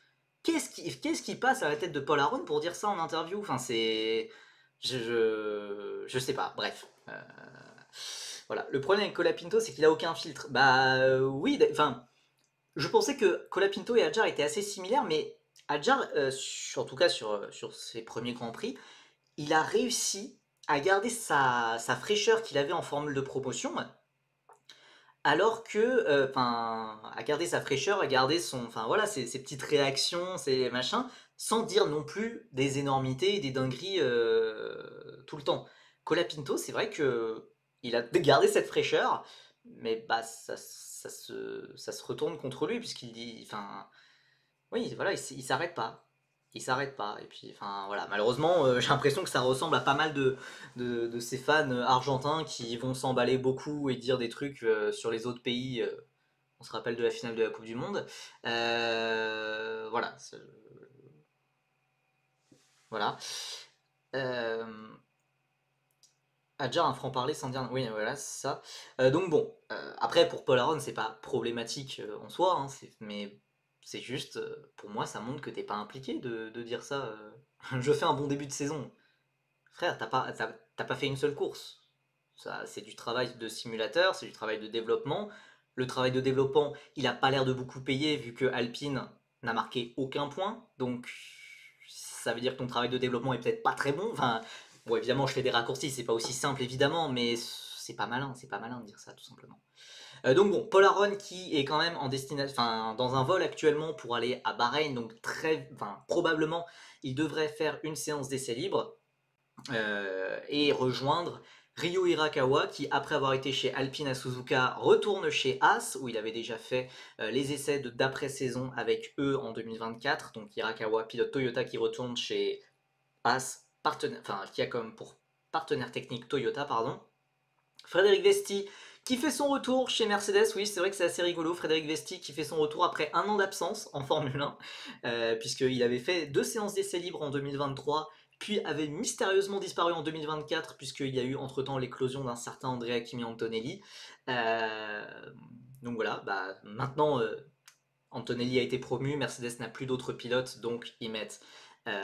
Qu'est-ce qui passe à la tête de Paul Aron pour dire ça en interview? Enfin, c'est. Je sais pas, bref. Voilà. Le problème avec Colapinto, c'est qu'il a aucun filtre. Bah oui, enfin, je pensais que Colapinto et Adjar étaient assez similaires, mais Adjar, en tout cas sur ses premiers Grands Prix, il a réussi à garder sa fraîcheur qu'il avait en formule de promotion, alors que, enfin, à garder sa fraîcheur, à garder son, enfin voilà, ses petites réactions, ses machins, sans dire non plus des énormités et des dingueries tout le temps. Colapinto, c'est vrai que il a gardé cette fraîcheur, mais bah ça se retourne contre lui puisqu'il dit, enfin, oui, voilà, il s'arrête pas. Il s'arrête pas. Et puis, enfin, voilà, malheureusement, j'ai l'impression que ça ressemble à pas mal de ces fans argentins qui vont s'emballer beaucoup et dire des trucs sur les autres pays. On se rappelle de la finale de la Coupe du Monde. Voilà. Voilà. Euh, Adjar, un franc-parler sans dire. Oui, voilà, c'est ça. Donc, bon. Après, pour Paul Aron, c'est pas problématique en soi, hein, mais c'est juste, pour moi, ça montre que t'es pas impliqué de dire ça. Je fais un bon début de saison. Frère, t'as pas fait une seule course. Ça, c'est du travail de simulateur, c'est du travail de développement. Le travail de développement, il a pas l'air de beaucoup payer vu que Alpine n'a marqué aucun point. Donc, ça veut dire que ton travail de développement est peut-être pas très bon. Enfin, bon, évidemment, je fais des raccourcis, c'est pas aussi simple évidemment, mais c'est pas malin de dire ça tout simplement. Donc bon, Paul Aron qui est quand même en destination, enfin dans un vol actuellement pour aller à Bahreïn, donc enfin probablement il devrait faire une séance d'essai libre et rejoindre Ryo Hirakawa qui, après avoir été chez Alpine à Suzuka, retourne chez As où il avait déjà fait les essais d'après-saison avec eux en 2024. Donc Hirakawa, pilote Toyota qui retourne chez As, enfin, qui a comme pour partenaire technique Toyota, pardon. Frédéric Vesti qui fait son retour chez Mercedes, oui c'est vrai que c'est assez rigolo, Frédéric Vesti qui fait son retour après un an d'absence en Formule 1, puisqu'il avait fait 2 séances d'essai libre en 2023, puis avait mystérieusement disparu en 2024, puisqu'il y a eu entre-temps l'éclosion d'un certain Andrea Kimi Antonelli. Euh, donc voilà, bah, maintenant Antonelli a été promu, Mercedes n'a plus d'autres pilotes, donc ils mettent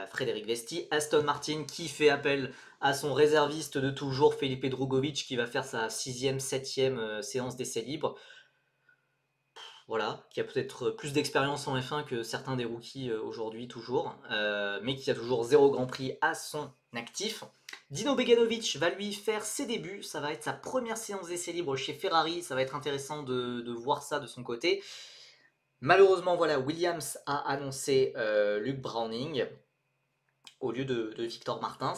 Frédéric Vesti. Aston Martin qui fait appel à son réserviste de toujours, Felipe Drugovich, qui va faire sa 6e, 7e séance d'essai libre. Voilà, qui a peut-être plus d'expérience en F1 que certains des rookies aujourd'hui, toujours, mais qui a toujours 0 Grand Prix à son actif. Dino Beganovic va lui faire ses débuts, ça va être sa première séance d'essai libre chez Ferrari, ça va être intéressant de voir ça de son côté. Malheureusement, voilà, Williams a annoncé Luke Browning au lieu de Victor Martins.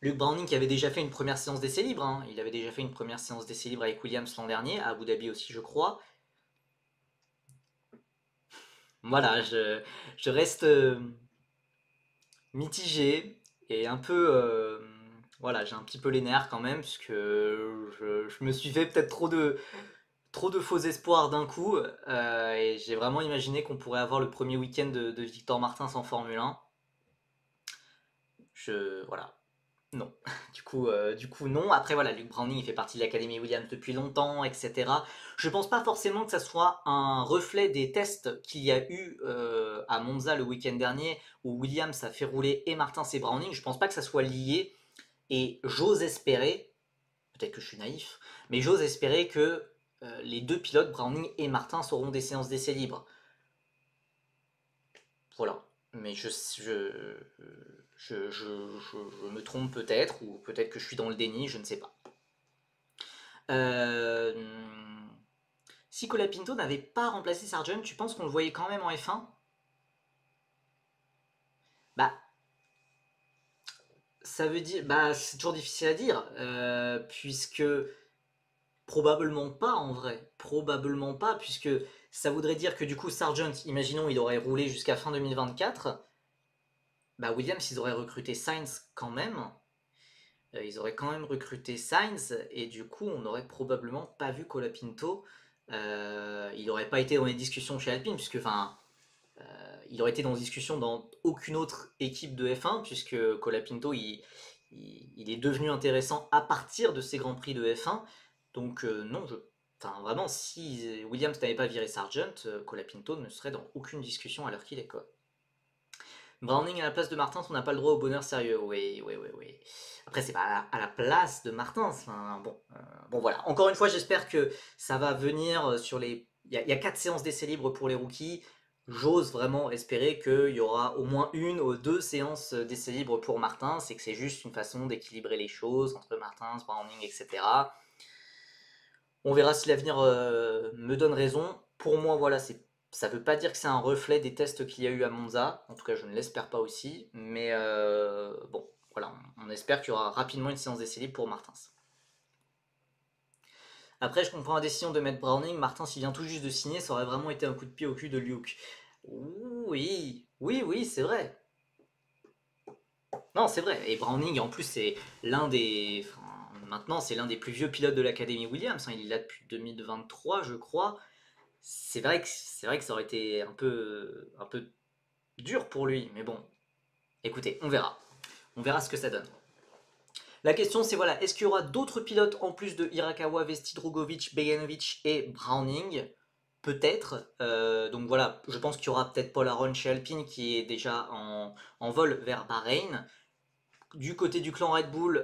Luke Browning qui avait déjà fait une première séance d'essai libre, hein. Il avait déjà fait une première séance d'essai libre avec Williams l'an dernier, à Abu Dhabi aussi je crois. Voilà, je reste mitigé et un peu... voilà, j'ai un petit peu les nerfs quand même, puisque je me suis fait peut-être trop de faux espoirs d'un coup, et j'ai vraiment imaginé qu'on pourrait avoir le premier week-end de Victor Martins en Formule 1. Voilà, non. Du coup, non. Après, voilà, Luke Browning, il fait partie de l'Académie Williams depuis longtemps, etc. Je pense pas forcément que ça soit un reflet des tests qu'il y a eu à Monza le week-end dernier, où Williams a fait rouler et Martins et Browning. Je pense pas que ça soit lié, et j'ose espérer, peut-être que je suis naïf, mais j'ose espérer que les deux pilotes, Browning et Martins, auront des séances d'essai libres. Voilà. Mais je me trompe peut-être, ou peut-être que je suis dans le déni, je ne sais pas. Euh, Si Colapinto n'avait pas remplacé Sargent, tu penses qu'on le voyait quand même en F1? Bah, ça veut dire. Bah, c'est toujours difficile à dire, puisque probablement pas en vrai. Probablement pas, puisque ça voudrait dire que du coup, Sargent, imaginons, il aurait roulé jusqu'à fin 2024. Bah, Williams, ils auraient recruté Sainz quand même. Ils auraient quand même recruté Sainz, et du coup, on n'aurait probablement pas vu Colapinto. Il n'aurait pas été dans les discussions chez Alpine, puisque, enfin, il aurait été dans les discussions dans aucune autre équipe de F1, puisque Colapinto, il est devenu intéressant à partir de ces Grands Prix de F1. Donc, non, enfin, vraiment, si Williams n'avait pas viré Sargent, Colapinto ne serait dans aucune discussion à l'heure qu'il est, quoi. Browning à la place de Martins, on n'a pas le droit au bonheur sérieux. Oui, oui, oui, oui. Après, c'est pas à la place de Martins. Enfin, bon, bon, voilà. Encore une fois, j'espère que ça va venir sur les. Il y a 4 séances d'essai libre pour les rookies. J'ose vraiment espérer qu'il y aura au moins 1 ou 2 séances d'essai libre pour Martins et que c'est juste une façon d'équilibrer les choses entre Martins, Browning, etc. On verra si l'avenir me donne raison. Pour moi, voilà, ça veut pas dire que c'est un reflet des tests qu'il y a eu à Monza. En tout cas, je ne l'espère pas aussi. Mais bon, voilà, on espère qu'il y aura rapidement une séance d'essai libre pour Martins. Après, je comprends la décision de mettre Browning. Martins, s'il vient tout juste de signer, ça aurait vraiment été un coup de pied au cul de Luke. Oui, oui, oui, c'est vrai. Non, c'est vrai. Et Browning, en plus, c'est l'un des. Enfin, maintenant, c'est l'un des plus vieux pilotes de l'Académie Williams, hein. Il est là depuis 2023, je crois. C'est vrai que ça aurait été un peu dur pour lui. Mais bon, écoutez, on verra. On verra ce que ça donne. La question, c'est voilà, est-ce qu'il y aura d'autres pilotes en plus de Hirakawa, Vesti, Drugovic, Beganovic et Browning? Peut-être. Donc voilà, je pense qu'il y aura peut-être Paul Aron chez Alpine qui est déjà en vol vers Bahreïn. Du côté du clan Red Bull,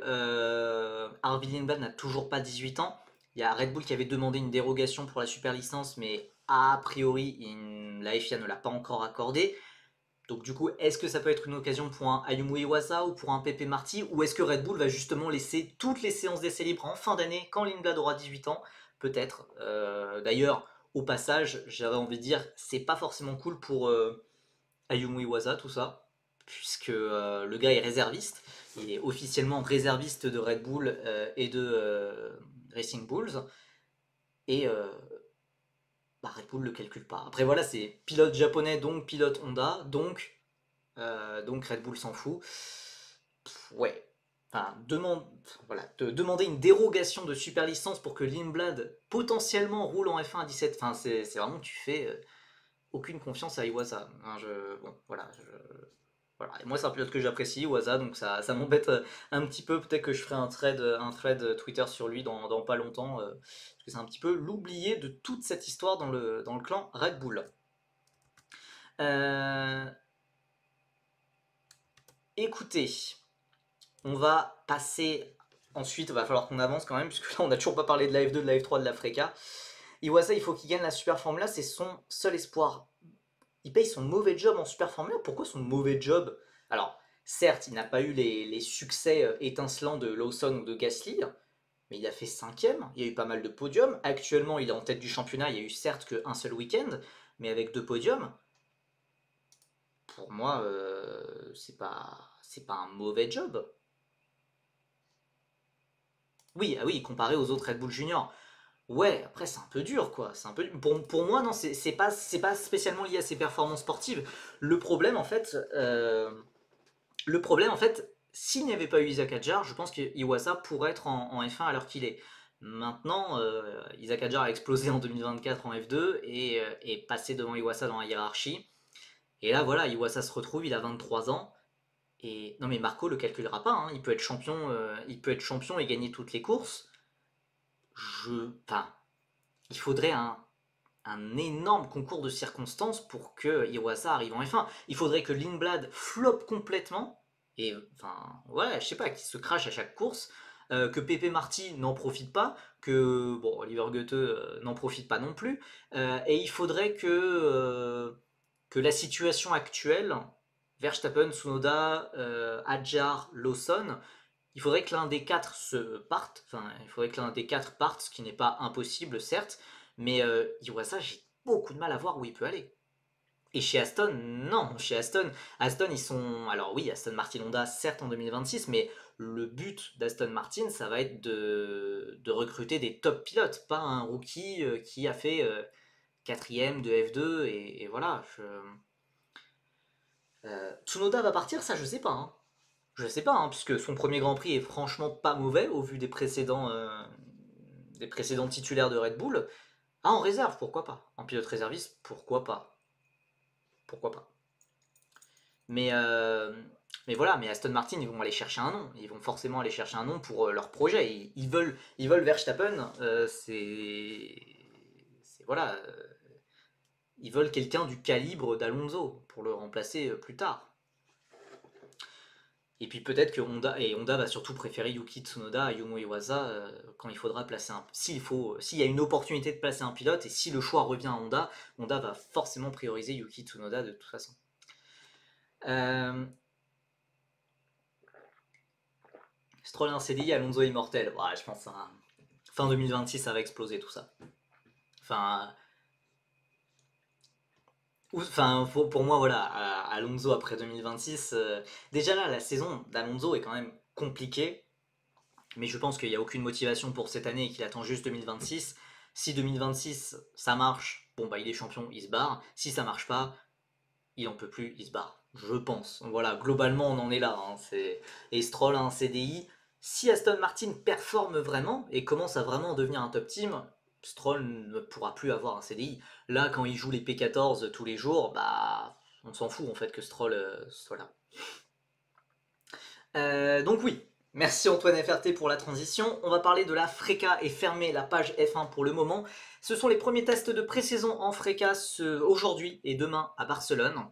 Harvey Lindblad n'a toujours pas 18 ans. Il y a Red Bull qui avait demandé une dérogation pour la super licence, mais a priori, la FIA ne l'a pas encore accordé. Donc du coup, est-ce que ça peut être une occasion pour un Ayumu Iwasa ou pour un Pepe Marty, ou est-ce que Red Bull va justement laisser toutes les séances d'essai libres en fin d'année quand Lindblad aura 18 ans? Peut-être. D'ailleurs, au passage, j'avais envie de dire, c'est pas forcément cool pour Ayumu Iwasa tout ça, puisque le gars est réserviste. Il est officiellement réserviste de Red Bull et de Racing Bulls. Et Red Bull ne le calcule pas. Après voilà, c'est pilote japonais, donc pilote Honda, donc Red Bull s'en fout. Ouais. Enfin, demander une dérogation de super licence pour que Lindblad potentiellement roule en F1 à 17. Enfin, c'est vraiment, tu fais aucune confiance à Iwasa. Hein, bon, voilà. Voilà. Et moi, c'est un pilote que j'apprécie, Iwasa, donc ça m'embête un petit peu. Peut-être que je ferai un thread Twitter sur lui dans pas longtemps, parce que c'est un petit peu l'oublié de toute cette histoire dans le clan Red Bull. Euh, Écoutez, on va passer ensuite, il va falloir qu'on avance quand même, puisque là on n'a toujours pas parlé de la F2, de la F3, de la Freca. Iwasa, il faut qu'il gagne la Super Formula, c'est son seul espoir. Il paye son mauvais job en Super Formula. Pourquoi son mauvais job? Alors, certes, il n'a pas eu les succès étincelants de Lawson ou de Gasly, mais il a fait cinquième, il y a eu pas mal de podiums. Actuellement, il est en tête du championnat, il y a eu certes qu'un seul week-end, mais avec 2 podiums. Pour moi, c'est pas un mauvais job. Oui, ah oui, comparé aux autres Red Bull Junior. Ouais, après c'est un peu dur quoi. C'est un peu pour moi non, c'est pas spécialement lié à ses performances sportives. Le problème en fait, s'il n'y avait pas eu Isaac Hadjar, je pense que Iwasa pourrait être en F1 à l'heure qu'il est. Maintenant, Isaac Hadjar a explosé en 2024 en F2 et est passé devant Iwasa dans la hiérarchie. Et là voilà, Iwasa se retrouve, il a 23 ans. Et non mais Marco le calculera pas, hein. Il peut être champion et gagner toutes les courses. Enfin, il faudrait un énorme concours de circonstances pour que Iwasa arrive en F1. Il faudrait que Lindblad floppe complètement, et enfin, ouais, je sais pas, qu'il se crache à chaque course, que Pepe Marty n'en profite pas, que bon, Oliver Goethe n'en profite pas non plus, et il faudrait que la situation actuelle, Verstappen, Tsunoda, Hadjar, Lawson, il faudrait que l'un des quatre se parte, enfin, il faudrait que l'un des quatre parte, ce qui n'est pas impossible, certes, mais Iwasa, j'ai beaucoup de mal à voir où il peut aller. Et chez Aston, non, chez Aston, ils sont. Alors oui, Aston Martin Honda, certes en 2026, mais le but d'Aston Martin, ça va être de recruter des top pilotes, pas un rookie qui a fait quatrième de F2, et voilà. Tsunoda va partir, ça je sais pas, hein. Je sais pas, hein, puisque son premier Grand Prix est franchement pas mauvais au vu des précédents titulaires de Red Bull. Ah, en réserve, pourquoi pas? En pilote réserviste, pourquoi pas? Pourquoi pas? Mais, euh, mais voilà, mais Aston Martin, ils vont aller chercher un nom. Ils vont forcément aller chercher un nom pour leur projet. Ils veulent Verstappen, voilà, ils veulent quelqu'un du calibre d'Alonso pour le remplacer plus tard. Et puis peut-être que Honda va surtout préférer Yuki Tsunoda à Yumo Iwasa quand il faudra placer s'il y a une opportunité de placer un pilote et si le choix revient à Honda, Honda va forcément prioriser Yuki Tsunoda de toute façon. Euh, Stroll un CDI, Alonso immortel. Ouais, je pense que fin 2026, ça va exploser tout ça. Enfin, pour moi, voilà, Alonso après 2026, déjà là, la saison d'Alonso est quand même compliquée, mais je pense qu'il n'y a aucune motivation pour cette année et qu'il attend juste 2026. Si 2026 ça marche, bon bah il est champion, il se barre. Si ça marche pas, il en peut plus, il se barre. Je pense. Donc voilà, globalement on en est là. Hein. Et Stroll a un CDI. Si Aston Martin performe vraiment et commence à vraiment devenir un top team, Stroll ne pourra plus avoir un CDI. Là, quand il joue les P14 tous les jours, bah on s'en fout en fait que Stroll soit là. Donc oui, merci Antoine FRT pour la transition. On va parler de la FRECA et fermer la page F1 pour le moment. Ce sont les premiers tests de pré-saison en FRECA aujourd'hui et demain à Barcelone.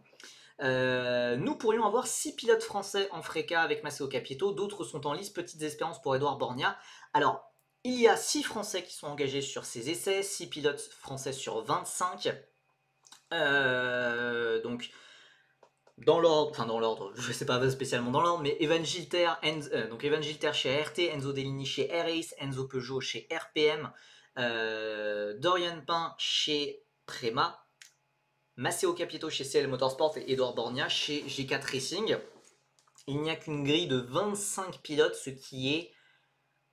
Nous pourrions avoir 6 pilotes français en FRECA avec Matteo Capito, d'autres sont en lice, petites espérances pour Edouard Borgna. Alors, il y a 6 Français qui sont engagés sur ces essais, 6 pilotes français sur 25. Donc, dans l'ordre, je ne sais pas spécialement dans l'ordre, mais Evan Gilter, Evan Gilter chez ART, Enzo Deligny chez AirAce, Enzo Peugeot chez RPM, Dorian Pain chez Prema, Matteo Capito chez CL Motorsport et Edouard Borgna chez G4 Racing. Il n'y a qu'une grille de 25 pilotes, ce qui est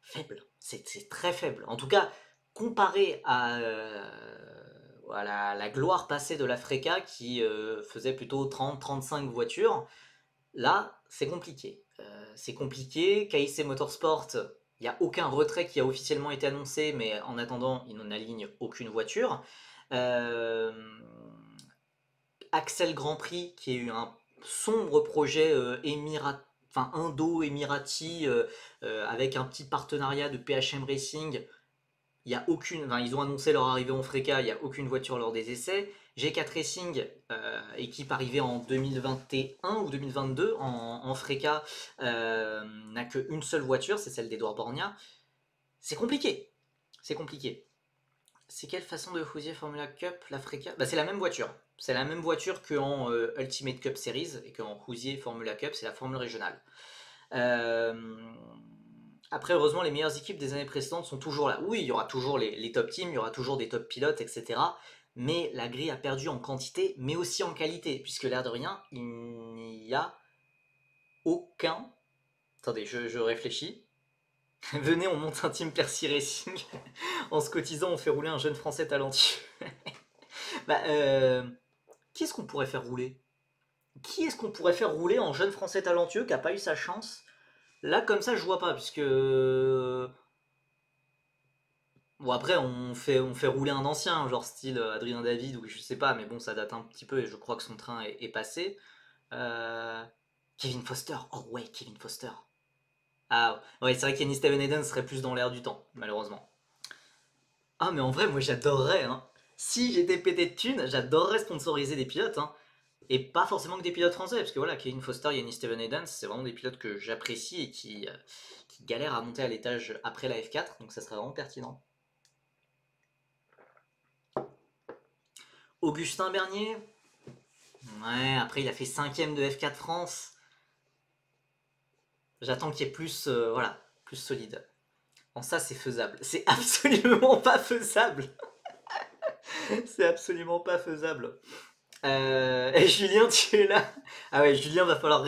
faible. C'est très faible. En tout cas, comparé à la gloire passée de la FRECA qui faisait plutôt 30-35 voitures, là, c'est compliqué. C'est compliqué. KIC Motorsport, il n'y a aucun retrait qui a officiellement été annoncé, mais en attendant, ils n'alignent aucune voiture. Axel Grand Prix, qui a eu un sombre projet indo-émirati avec un petit partenariat de PHM Racing. Il y a aucune, ils ont annoncé leur arrivée en FRECA, il n'y a aucune voiture lors des essais. G4 Racing, équipe arrivée en 2021 ou 2022 en FRECA, n'a qu'une seule voiture, c'est celle d'Edouard Borgna. C'est compliqué. C'est compliqué. C'est quelle façon de fusiller Formula Cup, la FRECA? Bah, c'est la même voiture. C'est la même voiture qu'en Ultimate Cup Series et qu'en Hoosier Formula Cup, c'est la formule régionale. Après, heureusement, les meilleures équipes des années précédentes sont toujours là. Oui, il y aura toujours les top teams, il y aura toujours des top pilotes, etc. Mais la grille a perdu en quantité, mais aussi en qualité, puisque l'air de rien, il n'y a aucun... Attendez, je réfléchis. Venez, on monte un team Percy Racing. En se cotisant, on fait rouler un jeune français talentueux. Bah, qui est-ce qu'on pourrait faire rouler? Qui est-ce qu'on pourrait faire rouler en jeune français talentueux qui n'a pas eu sa chance? Là, comme ça, je vois pas, puisque... Bon, après, on fait rouler un ancien, genre style Adrien David, ou je sais pas, mais bon, ça date un petit peu, et je crois que son train est passé. Kevin Foster. Oh ouais, Kevin Foster. Ah ouais, c'est vrai qu'Yannis Steven Eden serait plus dans l'air du temps, malheureusement. Ah, mais en vrai, moi j'adorerais, hein. Si j'étais pété de thunes, j'adorerais sponsoriser des pilotes, hein. Et pas forcément que des pilotes français, parce que voilà, Kevin Foster, Yannis Steven Edens, c'est vraiment des pilotes que j'apprécie et qui galèrent à monter à l'étage après la F4, donc ça serait vraiment pertinent. Augustin Bernier, ouais, après il a fait 5ème de F4 France. J'attends qu'il y ait plus, voilà, plus solide. En ça, c'est faisable. C'est absolument pas faisable. C'est absolument pas faisable. Et Julien, tu es là? Ah ouais, Julien, va falloir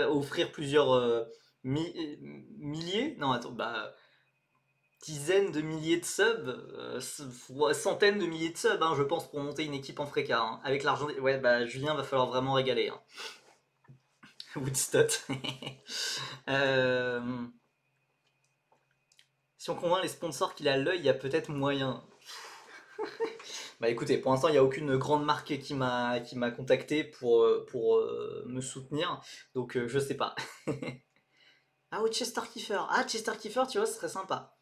offrir plusieurs milliers? Non, attends, bah dizaines de milliers de subs, centaines de milliers de subs, hein, je pense, pour monter une équipe en fréca. Hein. Avec l'argent, ouais, bah Julien, va falloir vraiment régaler. Hein. Woodstock. Euh, Si on convainc les sponsors qu'il a l'œil, il y a peut-être moyen. Bah écoutez, pour l'instant, il n'y a aucune grande marque qui m'a contacté pour me soutenir, donc je sais pas. Ah oui, Chester Kiefer. Ah, Chester Kiefer, tu vois, ce serait sympa.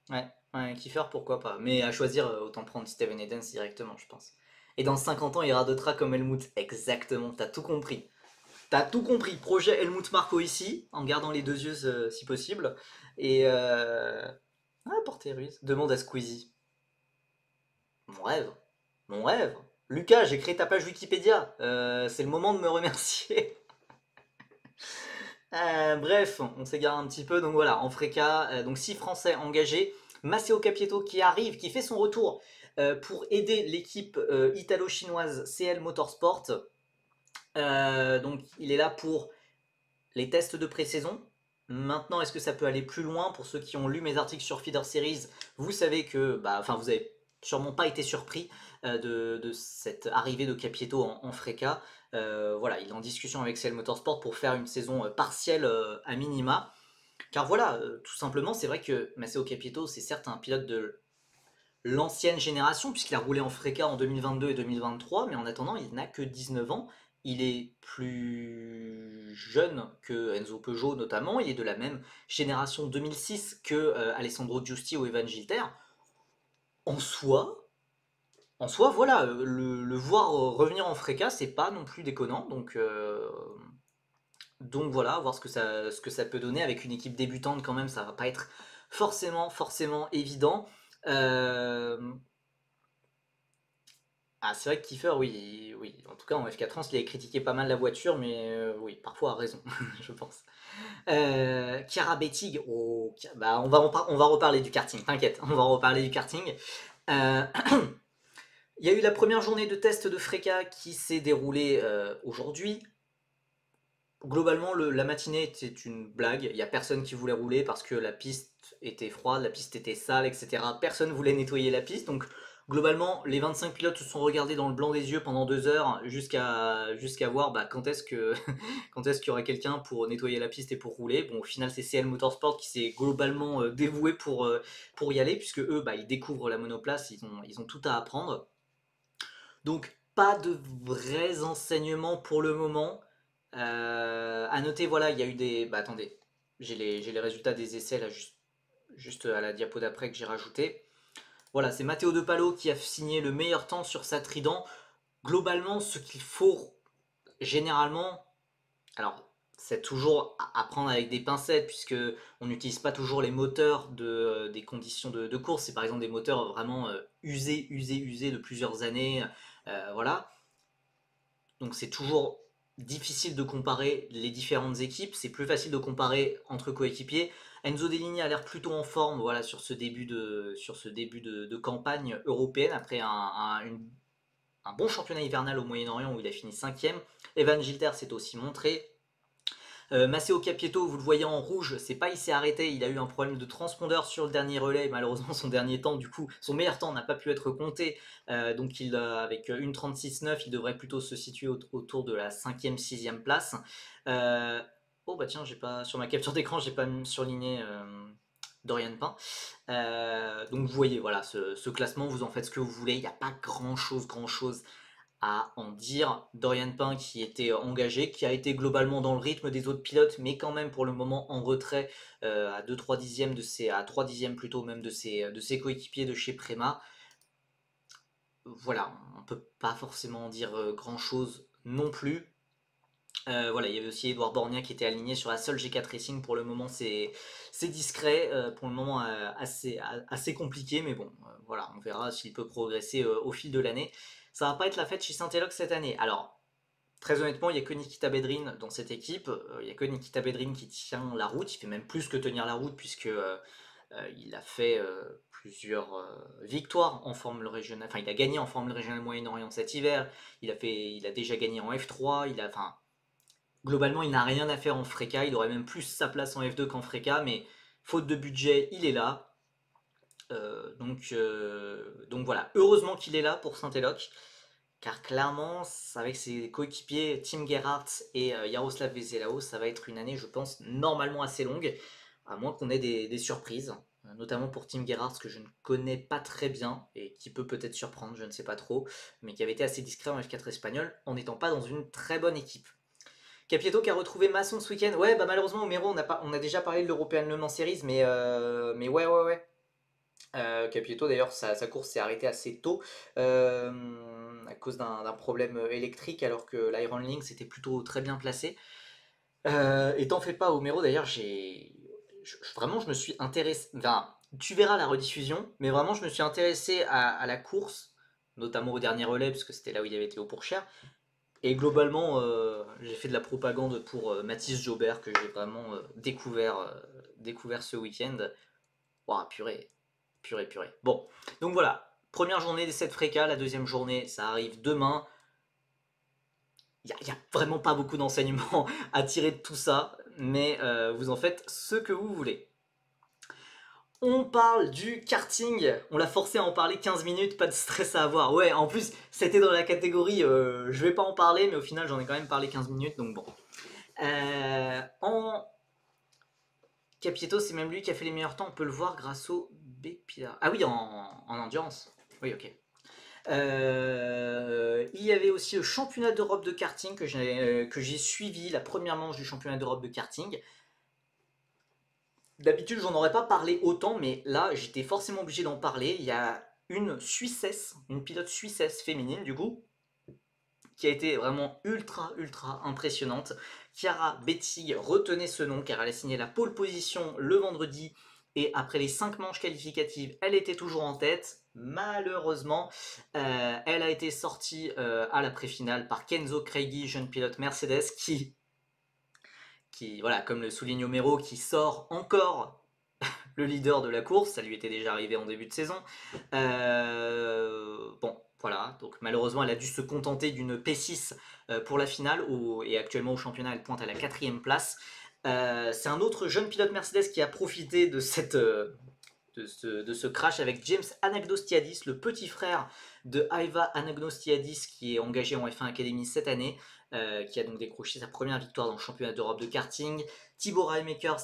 Ouais, ouais, Kiefer, pourquoi pas. Mais à choisir, autant prendre Steven Edens directement, je pense. Et dans 50 ans, il radotera comme Helmut. Exactement, t'as tout compris. T'as tout compris. Projet Helmut Marko ici, en gardant les deux yeux si possible. Et ah, Porter Ruiz. Demande à Squeezie. Mon rêve. Mon rêve. Lucas, j'ai créé ta page Wikipédia. C'est le moment de me remercier. Bref, on s'égare un petit peu. Donc voilà, en Fréca, donc 6 Français engagés. Matteo Capietto qui arrive, qui fait son retour pour aider l'équipe italo-chinoise CL Motorsport. Donc il est là pour les tests de pré-saison. Maintenant, est-ce que ça peut aller plus loin? Pour ceux qui ont lu mes articles sur Feeder Series, vous savez que, vous avez sûrement pas été surpris de cette arrivée de Capietto en Freca. Voilà, il est en discussion avec CL Motorsport pour faire une saison partielle à minima. Car voilà, tout simplement, c'est vrai que Matteo Capietto, c'est certes un pilote de l'ancienne génération, puisqu'il a roulé en Freca en 2022 et 2023, mais en attendant, il n'a que 19 ans. Il est plus jeune que Enzo Peugeot notamment, il est de la même génération 2006 que Alessandro Giusti ou Evan Gilter. En soi, voilà, le voir revenir en Freca, c'est pas non plus déconnant, donc voilà, voir ce que ça peut donner avec une équipe débutante quand même, ça va pas être forcément évident. Euh, Ah, c'est vrai que Kiefer, oui, oui. En tout cas, en F4 il avait critiqué pas mal la voiture, mais oui, parfois a raison, je pense. Chiara Bettig, oh, on va reparler du karting, t'inquiète, on va reparler du karting. Euh, Il y a eu la première journée de test de Freca qui s'est déroulée aujourd'hui. Globalement, la matinée était une blague. Il n'y a personne qui voulait rouler parce que la piste était froide, la piste était sale, etc. Personne voulait nettoyer la piste. Donc, globalement, les 25 pilotes se sont regardés dans le blanc des yeux pendant 2 heures jusqu'à voir quand est-ce que quand est-ce qu'il y aurait quelqu'un pour nettoyer la piste et pour rouler. Bon, au final, c'est CL Motorsport qui s'est globalement dévoué pour y aller, puisque eux, ils découvrent la monoplace, ils ont tout à apprendre. Donc, pas de vrais enseignements pour le moment. À noter, voilà, il y a eu des. Bah attendez, j'ai les résultats des essais là, juste à la diapo d'après que j'ai rajouté. Voilà, c'est Matteo De Palo qui a signé le meilleur temps sur sa Trident. Globalement, ce qu'il faut généralement, alors c'est toujours à prendre avec des pincettes puisque on n'utilise pas toujours les moteurs des conditions de course. C'est par exemple des moteurs vraiment usés de plusieurs années. Voilà. Donc c'est toujours difficile de comparer les différentes équipes. C'est plus facile de comparer entre coéquipiers. Enzo Deligny a l'air plutôt en forme, voilà, sur ce début de campagne européenne après un bon championnat hivernal au Moyen-Orient où il a fini 5ème. Evan Gilter s'est aussi montré. Matteo Capietto, vous le voyez en rouge, c'est pas il s'est arrêté, il a eu un problème de transpondeur sur le dernier relais, malheureusement son dernier temps, du coup, son meilleur temps n'a pas pu être compté, donc avec une 36,9, il devrait plutôt se situer autour de la 5ème, 6ème place. Oh bah tiens, j'ai pas sur ma capture d'écran, j'ai pas surligné Dorian Pain. Donc vous voyez, voilà, ce classement, vous en faites ce que vous voulez, il n'y a pas grand chose à en dire. Dorian Pain qui était engagé, qui a été globalement dans le rythme des autres pilotes, mais quand même pour le moment en retrait à 2-3 dixièmes à 3 dixièmes plutôt même de ses coéquipiers de chez Prema. Voilà, on peut pas forcément dire grand chose non plus. Voilà, il y avait aussi Edouard Borgna qui était aligné sur la seule G4 Racing. Pour le moment, c'est discret. Pour le moment, assez compliqué. Mais bon, voilà, on verra s'il peut progresser au fil de l'année. Ça va pas être la fête chez Saint-Elox cette année. Alors, très honnêtement, il n'y a que Nikita Bedrin dans cette équipe. Il n'y a que Nikita Bedrin qui tient la route. Il fait même plus que tenir la route puisque il a fait plusieurs victoires en Formule régionale. Enfin, il a gagné en Formule régionale Moyen-Orient cet hiver. Il a déjà gagné en F3. Globalement, il n'a rien à faire en Freca. Il aurait même plus sa place en F2 qu'en Freca. Mais faute de budget, il est là. Donc voilà. Heureusement qu'il est là pour Saint-Eloch. Car clairement, avec ses coéquipiers Tim Gerhardt et Jaroslav Veselao, ça va être une année, je pense, normalement assez longue, à moins qu'on ait des surprises, notamment pour Tim Gerhardt, que je ne connais pas très bien et qui peut peut-être surprendre, je ne sais pas trop, mais qui avait été assez discret en F4 espagnol en n'étant pas dans une très bonne équipe. Capietto qui a retrouvé Masson ce week-end. Ouais, bah malheureusement, au Méro, on a déjà parlé de l'European Le Mans Series, mais ouais. Capietto d'ailleurs sa course s'est arrêtée assez tôt à cause d'un problème électrique alors que l'Iron Link c'était plutôt très bien placé. Et t'en fais pas Homero d'ailleurs vraiment je me suis intéressé, enfin tu verras la rediffusion mais vraiment je me suis intéressé à la course notamment au dernier relais parce que c'était là où il y avait Théo Pourchère et globalement j'ai fait de la propagande pour Mathis Jobert que j'ai vraiment découvert ce week-end. Ouah purée, Purée, purée. Bon, donc voilà. Première journée des 7 frécas, la deuxième journée, ça arrive demain. Il y a vraiment pas beaucoup d'enseignements à tirer de tout ça, mais vous en faites ce que vous voulez. On parle du karting, on l'a forcé à en parler 15 minutes, pas de stress à avoir. Ouais, en plus, c'était dans la catégorie je vais pas en parler, mais au final, j'en ai quand même parlé 15 minutes, donc bon. En Capieto, c'est même lui qui a fait les meilleurs temps, on peut le voir grâce au B-Pilar. Ah oui, en endurance. Oui, ok. Il y avait aussi le championnat d'Europe de karting que j'ai suivi, la première manche du championnat d'Europe de karting. D'habitude, j'en aurais pas parlé autant, mais là, j'étais forcément obligé d'en parler. Il y a une Suissesse, une pilote suissesse féminine, du coup, qui a été vraiment ultra impressionnante. Chiara Bettig, retenez ce nom car elle a signé la pole position le vendredi et après les 5 manches qualificatives, elle était toujours en tête. Malheureusement, elle a été sortie à la pré-finale par Kenzo Craigie, jeune pilote Mercedes qui, voilà, comme le souligne Homero, qui sort encore le leader de la course, ça lui était déjà arrivé en début de saison. Bon, voilà, donc malheureusement elle a dû se contenter d'une P6 pour la finale, et actuellement au championnat elle pointe à la 4ème place. C'est un autre jeune pilote Mercedes qui a profité de de ce crash avec James Anagnostiadis, le petit frère de Aiva Anagnostiadis qui est engagé en F1 Academy cette année, qui a donc décroché sa première victoire dans le championnat d'Europe de karting. Thibaut Raemakers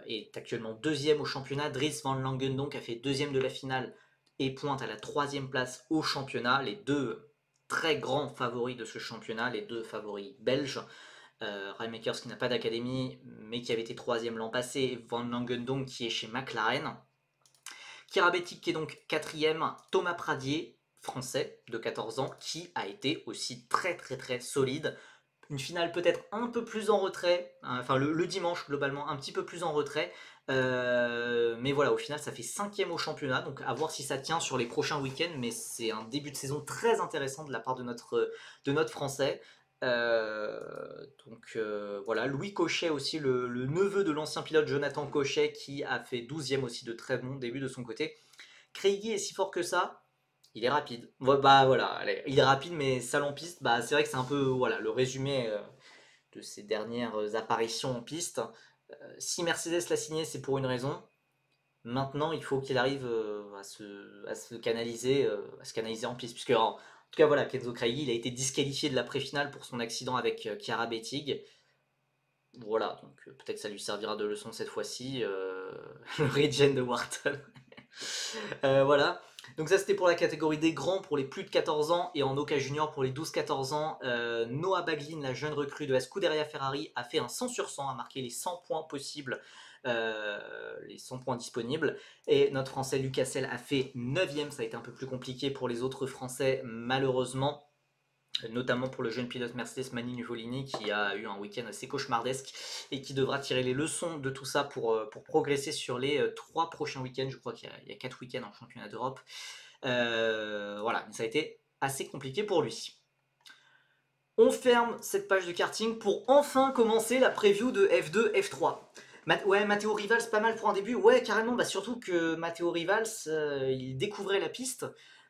est actuellement deuxième au championnat. Dries Van Langen donc a fait deuxième de la finale et pointe à la 3ème place au championnat. Les deux très grands favoris de ce championnat, les deux favoris belges. Raemakers qui n'a pas d'académie mais qui avait été 3ème l'an passé, Van Langen donc qui est chez McLaren. Chiara Bettig qui est donc 4ème, Thomas Pradier, français de 14 ans, qui a été aussi très solide. Une finale peut-être un peu plus en retrait, enfin le dimanche globalement un petit peu plus en retrait, mais voilà, au final ça fait 5ème au championnat, donc à voir si ça tient sur les prochains week-ends, mais c'est un début de saison très intéressant de la part de notre français. Voilà, Louis Cochet aussi, le neveu de l'ancien pilote Jonathan Cochet, qui a fait 12ème aussi, de très bon début de son côté. Craigie est si fort que ça, il est rapide. Bah voilà, allez, il est rapide mais sale en piste. Bah c'est vrai que c'est un peu voilà le résumé de ses dernières apparitions en piste. Si Mercedes l'a signé, c'est pour une raison. Maintenant, il faut qu'il arrive à se canaliser, en piste. Puisque en tout cas voilà, Kenzo Craigie, il a été disqualifié de la pré-finale pour son accident avec Chiara Bettig. Voilà, donc peut-être que ça lui servira de leçon cette fois-ci. Le regen de Wharton. Voilà. Donc ça c'était pour la catégorie des grands pour les plus de 14 ans et en Oka Junior pour les 12-14 ans. Noah Baglin, la jeune recrue de la Scuderia Ferrari, a fait un 100 sur 100, a marqué les 100 points possibles, les 100 points disponibles. Et notre français Lucas Selle a fait 9ème, ça a été un peu plus compliqué pour les autres français malheureusement. Notamment pour le jeune pilote Mercedes Mani Nuvolini qui a eu un week-end assez cauchemardesque et qui devra tirer les leçons de tout ça pour progresser sur les 3 prochains week-ends. Je crois qu'il y a 4 week-ends en championnat d'Europe. Voilà, mais ça a été assez compliqué pour lui. On ferme cette page de karting pour enfin commencer la preview de F2, F3. Ouais, Matteo Rivals, pas mal pour un début. Ouais, carrément, bah surtout que Matteo Rivals, il découvrait la piste.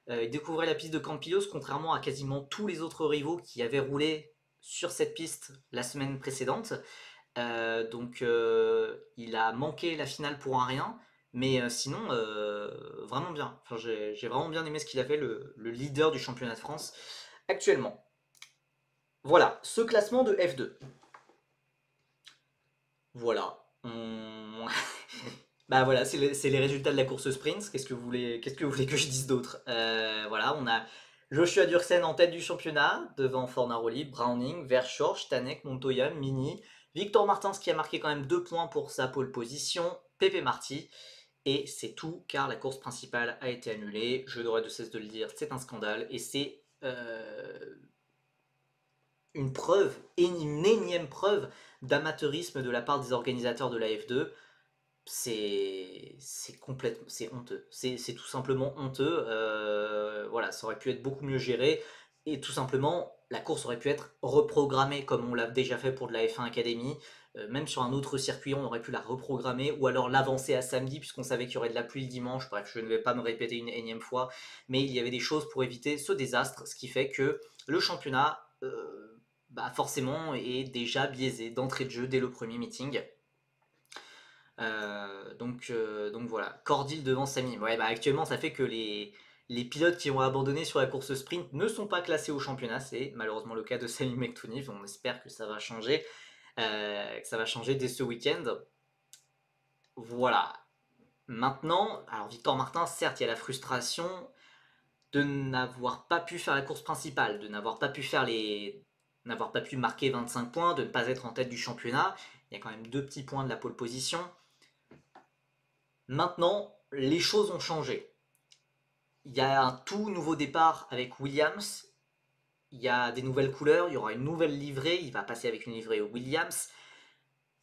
Il découvrait la piste de Campillos, contrairement à quasiment tous les autres rivaux qui avaient roulé sur cette piste la semaine précédente. Il a manqué la finale pour un rien. Mais sinon, vraiment bien. Enfin, j'ai vraiment bien aimé ce qu'il a fait, le leader du championnat de France actuellement. Voilà, ce classement de F2. Voilà. Bah voilà, c'est les résultats de la course sprint. Qu'est-ce que vous voulez que je dise d'autre? Voilà, on a Joshua Dursen en tête du championnat, devant Fornaroli, Browning, Verschoor, Stanek, Montoya, Mini, Victor Martins qui a marqué quand même 2 points pour sa pole position, Pepe Marty. Et c'est tout, car la course principale a été annulée. Je n'aurai de cesse de le dire, c'est un scandale. Et c'est une preuve, une énième preuve d'amateurisme de la part des organisateurs de la F2. C'est complètement, c'est honteux. C'est tout simplement honteux. Voilà, ça aurait pu être beaucoup mieux géré. Et tout simplement, la course aurait pu être reprogrammée comme on l'a déjà fait pour de la F1 Academy. Même sur un autre circuit, on aurait pu la reprogrammer ou alors l'avancer à samedi puisqu'on savait qu'il y aurait de la pluie le dimanche. Bref, je ne vais pas me répéter une énième fois, mais il y avait des choses pour éviter ce désastre, ce qui fait que le championnat, forcément, est déjà biaisé d'entrée de jeu dès le premier meeting. Donc voilà, Cordil devant Sami. Ouais, actuellement, ça fait que les pilotes qui ont abandonné sur la course sprint ne sont pas classés au championnat. C'est malheureusement le cas de Sami Mektouniv. On espère que ça va changer, dès ce week-end. Voilà. Maintenant, alors Victor Martin, certes, il y a la frustration de n'avoir pas pu faire la course principale, de n'avoir pas pu marquer 25 points, de ne pas être en tête du championnat. Il y a quand même 2 petits points de la pole position. Maintenant, les choses ont changé. Il y a un tout nouveau départ avec Williams. Il y a des nouvelles couleurs, il y aura une nouvelle livrée. Il va passer avec une livrée Williams.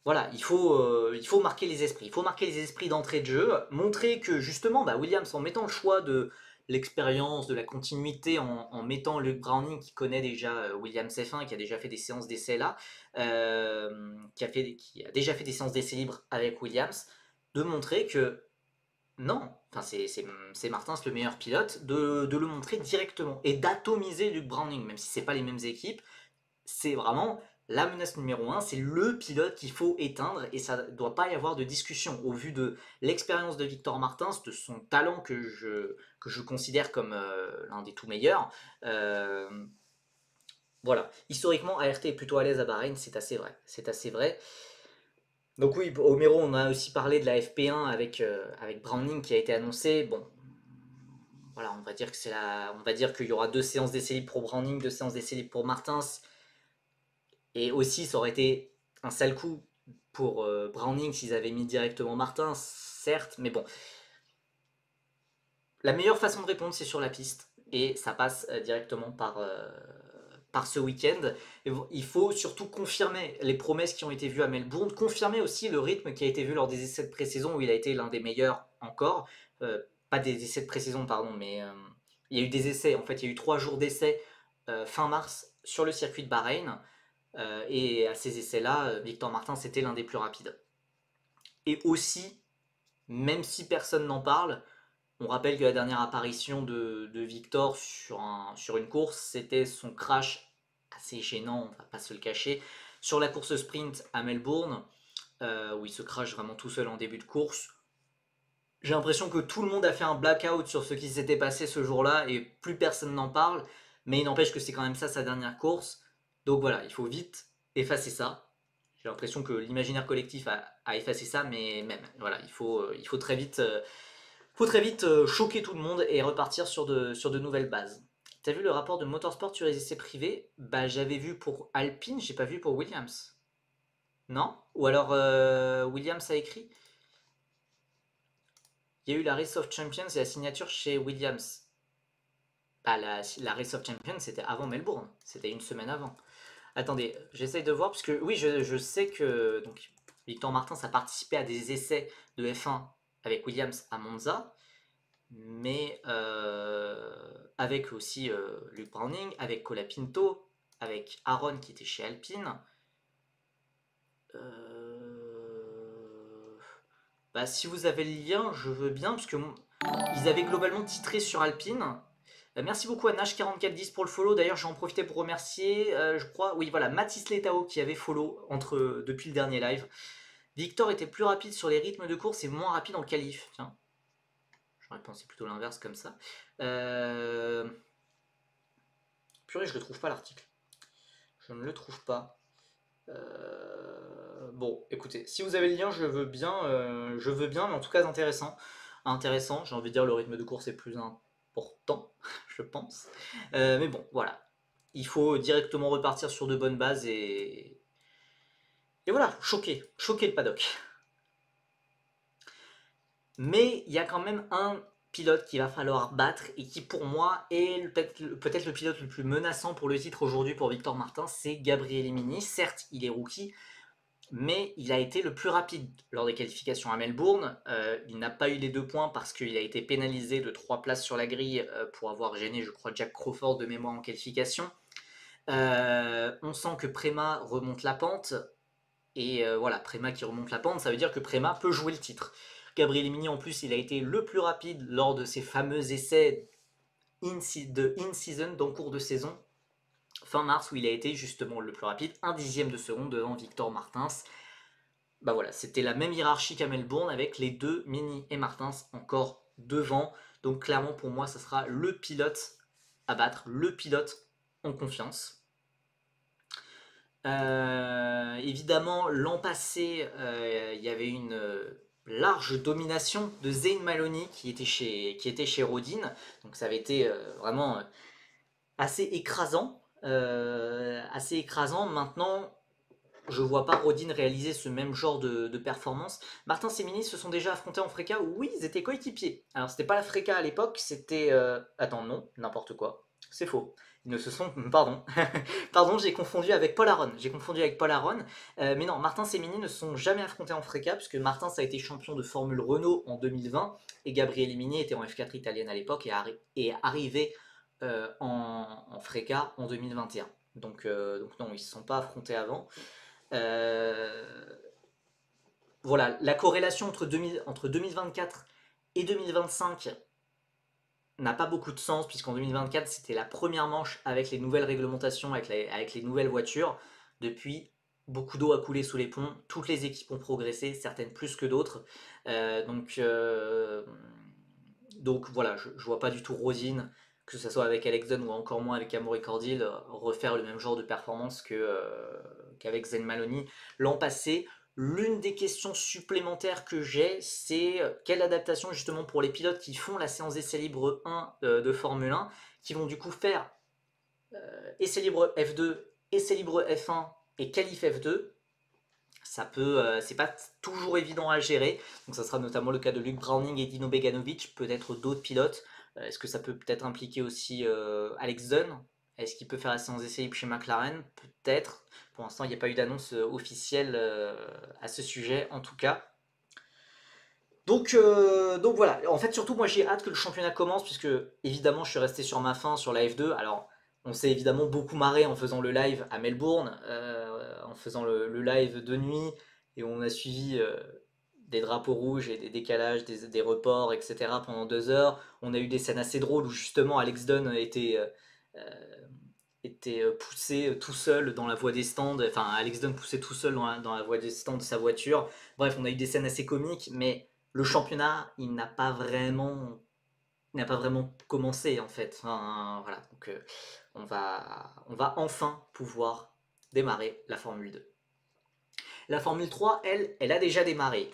Voilà, il faut marquer les esprits. Il faut marquer les esprits d'entrée de jeu. Montrer que justement, Williams, en mettant le choix de l'expérience, de la continuité, en mettant Luke Browning qui connaît déjà Williams F1, qui a déjà fait des séances d'essai là, qui a déjà fait des séances d'essai libres avec Williams, de montrer que non, enfin c'est Martins le meilleur pilote, de le montrer directement et d'atomiser Luke Browning, même si c'est pas les mêmes équipes, c'est vraiment la menace numéro 1, c'est le pilote qu'il faut éteindre et ça ne doit pas y avoir de discussion au vu de l'expérience de Victor Martins, de son talent que je considère comme l'un des tout meilleurs. Voilà, historiquement ART est plutôt à l'aise à Bahreïn, c'est assez vrai. Donc oui, Homero, on a aussi parlé de la FP1 avec Browning qui a été annoncé. Bon, voilà, on va dire qu'il y aura 2 séances d'essai libre pour Browning, 2 séances d'essai libre pour Martins. Et aussi, ça aurait été un sale coup pour Browning s'ils avaient mis directement Martins, certes, mais bon. La meilleure façon de répondre, c'est sur la piste. Et ça passe directement par ce week-end. Il faut surtout confirmer les promesses qui ont été vues à Melbourne, confirmer aussi le rythme qui a été vu lors des essais de pré-saison où il a été l'un des meilleurs encore. Pas des essais de pré-saison, pardon, mais il y a eu des essais. En fait, il y a eu 3 jours d'essais fin mars sur le circuit de Bahreïn. Et à ces essais-là, Victor Martin, c'était l'un des plus rapides. Et aussi, même si personne n'en parle, on rappelle que la dernière apparition de Victor sur une course, c'était son crash assez gênant, on va pas se le cacher, sur la course sprint à Melbourne, où il se crache vraiment tout seul en début de course. J'ai l'impression que tout le monde a fait un blackout sur ce qui s'était passé ce jour-là et plus personne n'en parle, mais il n'empêche que c'est quand même ça sa dernière course. Donc voilà, il faut vite effacer ça. J'ai l'impression que l'imaginaire collectif a effacé ça, mais même, voilà, il faut très vite choquer tout le monde et repartir sur de nouvelles bases. T'as vu le rapport de Motorsport sur les essais privés? J'avais vu pour Alpine, j'ai pas vu pour Williams. Non? Ou alors Williams a écrit? Il y a eu la Race of Champions et la signature chez Williams. La Race of Champions, c'était avant Melbourne. C'était une semaine avant. Attendez, j'essaye de voir, parce que oui, je sais que donc, Victor Martins a participé à des essais de F1 avec Williams à Monza, mais avec aussi Luke Browning, avec Colapinto, avec Aaron qui était chez Alpine. Si vous avez le lien, je veux bien, parce que ils avaient globalement titré sur Alpine. Merci beaucoup à Nash4410 pour le follow. D'ailleurs, j'en profiter pour remercier, je crois, oui, voilà, Mathis Letao qui avait follow depuis le dernier live. Victor était plus rapide sur les rythmes de course et moins rapide en qualif. Tiens, j'aurais pensé plutôt l'inverse comme ça. Purée, je ne le trouve pas l'article. Je ne le trouve pas. Bon, écoutez, si vous avez le lien, je veux bien, mais en tout cas intéressant. Intéressant, j'ai envie de dire le rythme de course est plus important, je pense. Mais bon, voilà. Il faut directement repartir sur de bonnes bases et voilà, choquer le paddock. Mais il y a quand même un pilote qu'il va falloir battre et qui pour moi est peut-être le pilote le plus menaçant pour le titre aujourd'hui pour Victor Martin, c'est Gabriel Emini. Certes, il est rookie, mais il a été le plus rapide lors des qualifications à Melbourne. Il n'a pas eu les 2 points parce qu'il a été pénalisé de 3 places sur la grille pour avoir gêné, je crois, Jack Crawford de mémoire en qualification. On sent que Prema remonte la pente. Et voilà, Prema qui remonte la pente, ça veut dire que Prema peut jouer le titre. Gabriel Emini, en plus, il a été le plus rapide lors de ses fameux essais de in-season, donc cours de saison, fin mars, où il a été justement le plus rapide, 1/10 de seconde devant Victor Martins. Bah voilà, c'était la même hiérarchie qu'à Melbourne avec les deux, Mini et Martins, encore devant. Donc clairement, pour moi, ça sera le pilote à battre, le pilote en confiance. Évidemment, l'an passé, il y avait une large domination de Zayn Maloney qui était chez Rodin. Donc ça avait été vraiment assez écrasant. Assez écrasant. Maintenant, je vois pas Rodin réaliser ce même genre de performance. Martin et Mini se sont déjà affrontés en Freca où oui, ils étaient coéquipiers. Alors c'était pas la Freca à l'époque, c'était... Attends, non, n'importe quoi. C'est faux. Ils ne se sont... Pardon. Pardon, j'ai confondu avec Paul Aron. Mais non, Martin et Mini ne se sont jamais affrontés en Freca puisque Martin a été champion de Formule Renault en 2020 et Gabriele Mini était en F4 italienne à l'époque et est arrivé en Freca en 2021. Donc non, ils ne se sont pas affrontés avant. Voilà, la corrélation entre 2024 et 2025 n'a pas beaucoup de sens, puisqu'en 2024, c'était la première manche avec les nouvelles réglementations, avec les nouvelles voitures. Depuis, beaucoup d'eau a coulé sous les ponts, toutes les équipes ont progressé, certaines plus que d'autres. Donc voilà, je vois pas du tout Rosine, que ce soit avec Alex Dunn ou encore moins avec Amaury Cordil, refaire le même genre de performance qu'avec Zayn Maloney l'an passé. L'une des questions supplémentaires que j'ai, c'est quelle adaptation justement pour les pilotes qui font la séance essai libre 1 de Formule 1, qui vont du coup faire essai libre F2, essai libre F1 et qualif F2. C'est pas toujours évident à gérer. Donc ça sera notamment le cas de Luke Browning et Dino Beganovic, peut-être d'autres pilotes. Est-ce que ça peut peut-être impliquer aussi Alex Dunn? Est-ce qu'il peut faire la séance d'essai chez McLaren? Peut-être. Pour l'instant, il n'y a pas eu d'annonce officielle à ce sujet, en tout cas. Donc voilà, en fait surtout moi j'ai hâte que le championnat commence puisque évidemment je suis resté sur ma faim sur la F2. Alors on s'est évidemment beaucoup marré en faisant le live à Melbourne, en faisant le live de nuit et on a suivi des drapeaux rouges et des décalages, des reports, etc. pendant 2 heures. On a eu des scènes assez drôles où justement Alex Dunn était poussé tout seul dans la voie des stands, enfin Alex Dunn poussé tout seul dans la voie des stands de sa voiture. Bref, on a eu des scènes assez comiques, mais le championnat, il n'a pas vraiment commencé en fait. Enfin, voilà, donc on va enfin pouvoir démarrer la Formule 2. La Formule 3, elle a déjà démarré.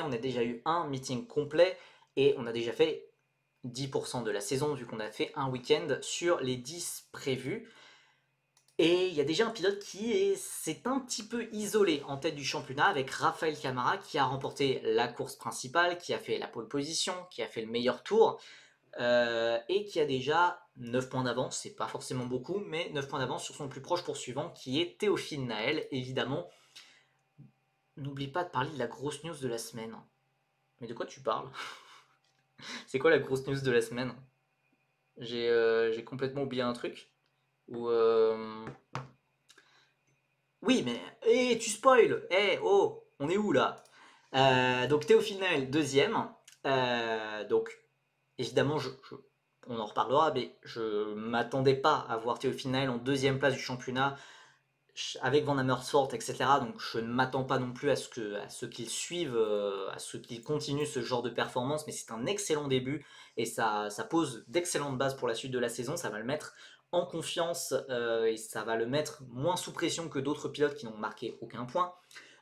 On a déjà eu un meeting complet et on a déjà fait 10% de la saison vu qu'on a fait un week-end sur les 10 prévus. Et il y a déjà un pilote qui s'est un petit peu isolé en tête du championnat avec Rafael Camara qui a remporté la course principale, qui a fait la pole position, qui a fait le meilleur tour et qui a déjà 9 points d'avance, c'est pas forcément beaucoup, mais 9 points d'avance sur son plus proche poursuivant qui est Théophile Naël, évidemment. N'oublie pas de parler de la grosse news de la semaine. Mais de quoi tu parles? C'est quoi la grosse news de la semaine? J'ai complètement oublié un truc. Ou Oui, mais tu spoil. Oh, on est où là? Donc Théophile Naël, deuxième. Donc évidemment, on en reparlera, mais je m'attendais pas à voir Théophile Naël en deuxième place du championnat avec Van Amersfoort, etc. Donc je ne m'attends pas non plus à ce qu'ils suivent, à ce qu'ils continuent ce genre de performance, mais c'est un excellent début et ça pose d'excellentes bases pour la suite de la saison. Ça va le mettre en confiance et ça va le mettre moins sous pression que d'autres pilotes qui n'ont marqué aucun point.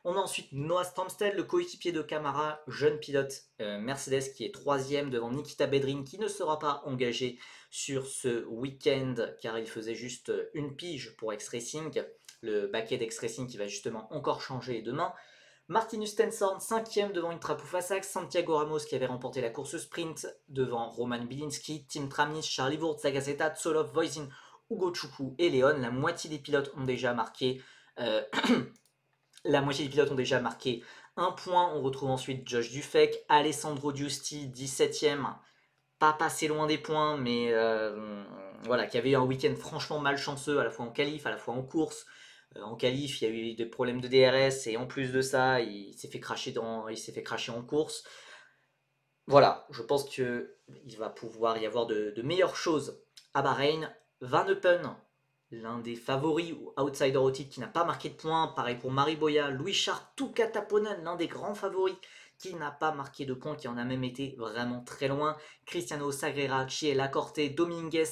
On a ensuite Noah Stanstead, le coéquipier de Camara, jeune pilote Mercedes qui est troisième devant Nikita Bedrin qui ne sera pas engagé sur ce week-end car il faisait juste une pige pour X-Racing, le baquet d'X-Racing qui va justement encore changer demain. Martinus Stenson, 5ème devant Intra Puffasac, Santiago Ramos qui avait remporté la course sprint devant Roman Bilinski, Tim Tramnis, Charlie Wurz, Zagazeta, Tsolov, Voisin, Ugo Chukwu et Léon. La moitié des pilotes ont déjà marqué un point. On retrouve ensuite Josh Dufek, Alessandro Giusti, 17ème, pas passé loin des points, mais voilà, qui avait eu un week-end franchement malchanceux, à la fois en qualif, à la fois en course. En qualif, il y a eu des problèmes de DRS et en plus de ça, il s'est fait cracher en course. Voilà, je pense qu'il va pouvoir y avoir de meilleures choses à Bahreïn. Van Eupen, l'un des favoris ou outsider au titre qui n'a pas marqué de points. Pareil pour Mari Boya, Louis Char, Tuka Taponen, l'un des grands favoris qui n'a pas marqué de points, qui en a même été vraiment très loin. Cristiano Sagrera, Chiela Corte, Dominguez,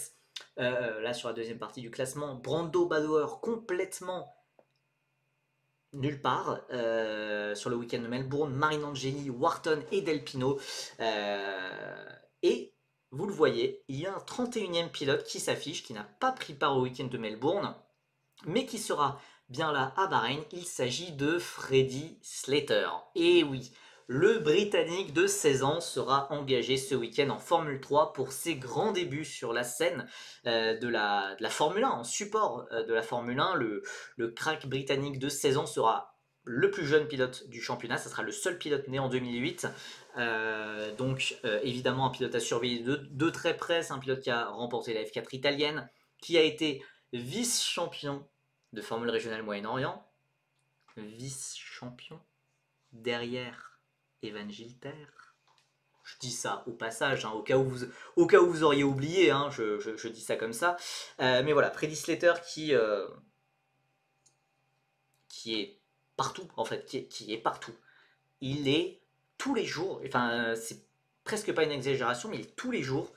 là sur la deuxième partie du classement. Brando Badoer complètement nulle part sur le week-end de Melbourne, Marinangeli, Wharton et Delpino. Et vous le voyez, il y a un 31e pilote qui s'affiche, qui n'a pas pris part au week-end de Melbourne, mais qui sera bien là à Bahreïn. Il s'agit de Freddy Slater. Et oui, le Britannique de 16 ans sera engagé ce week-end en Formule 3 pour ses grands débuts sur la scène de la Formule 1, en support de la Formule 1. Le crack britannique de 16 ans sera le plus jeune pilote du championnat, ça sera le seul pilote né en 2008. Donc évidemment un pilote à surveiller de très près, c'est un pilote qui a remporté la F4 italienne, qui a été vice-champion de Formule régionale Moyen-Orient, vice-champion derrière Evan Gilter. Je dis ça au passage, hein, au cas où vous auriez oublié, hein, je dis ça comme ça. Mais voilà, Freddy Slater qui est partout, en fait, qui est partout. Il est tous les jours, enfin, c'est presque pas une exagération, mais il est tous les jours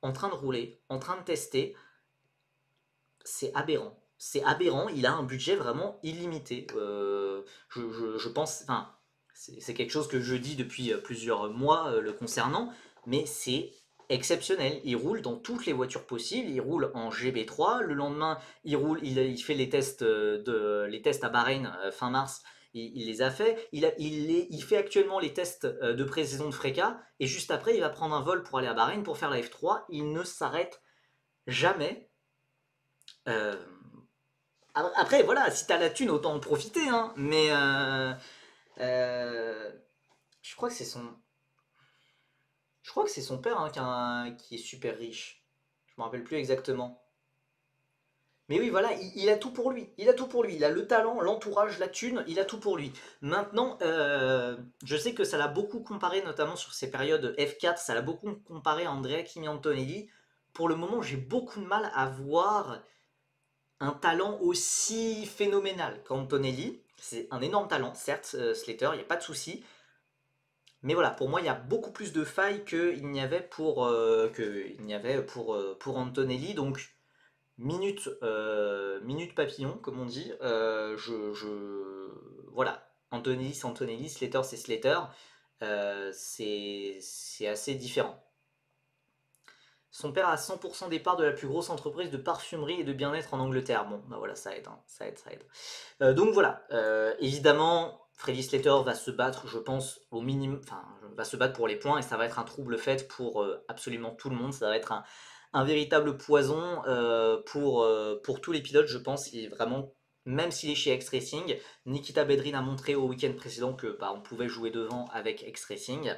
en train de rouler, en train de tester. C'est aberrant. C'est aberrant, il a un budget vraiment illimité. Je pense, enfin, c'est quelque chose que je dis depuis plusieurs mois le concernant, mais c'est exceptionnel. Il roule dans toutes les voitures possibles, il roule en GB3, le lendemain il fait les tests, les tests à Bahreïn fin mars, il les a fait, il fait actuellement les tests de pré-saison de Freka, et juste après il va prendre un vol pour aller à Bahreïn pour faire la F3, il ne s'arrête jamais. Euh, Après, voilà, si t'as la thune, autant en profiter, hein. Mais euh, je crois que c'est son, je crois que c'est son père hein, qui est super riche. Je me rappelle plus exactement. Mais oui, voilà, il a tout pour lui. Il a tout pour lui. Il a le talent, l'entourage, la thune. Il a tout pour lui. Maintenant, je sais que ça l'a beaucoup comparé, notamment sur ces périodes F4. Ça l'a beaucoup comparé à Andrea Kimi Antonelli. Pour le moment, j'ai beaucoup de mal à voir un talent aussi phénoménal qu'Antonelli. C'est un énorme talent, certes, Slater, il n'y a pas de souci. Mais voilà, pour moi, il y a beaucoup plus de failles qu'il n'y avait pour Antonelli. Donc, minute papillon, comme on dit. Voilà, Antonelli, c'est Antonelli, Slater, c'est Slater. C'est assez différent. Son père a 100% des parts de la plus grosse entreprise de parfumerie et de bien-être en Angleterre. Bon, bah voilà, ça aide, hein, ça aide, ça aide. Donc voilà, évidemment, Freddy Slater va se battre, je pense, au minimum, enfin, va se battre pour les points et ça va être un trouble fait pour absolument tout le monde. Ça va être un véritable poison pour tous les pilotes, je pense. Il est vraiment, même s'il est chez X-Racing, Nikita Bedrin a montré au week-end précédent que bah, on pouvait jouer devant avec X-Racing.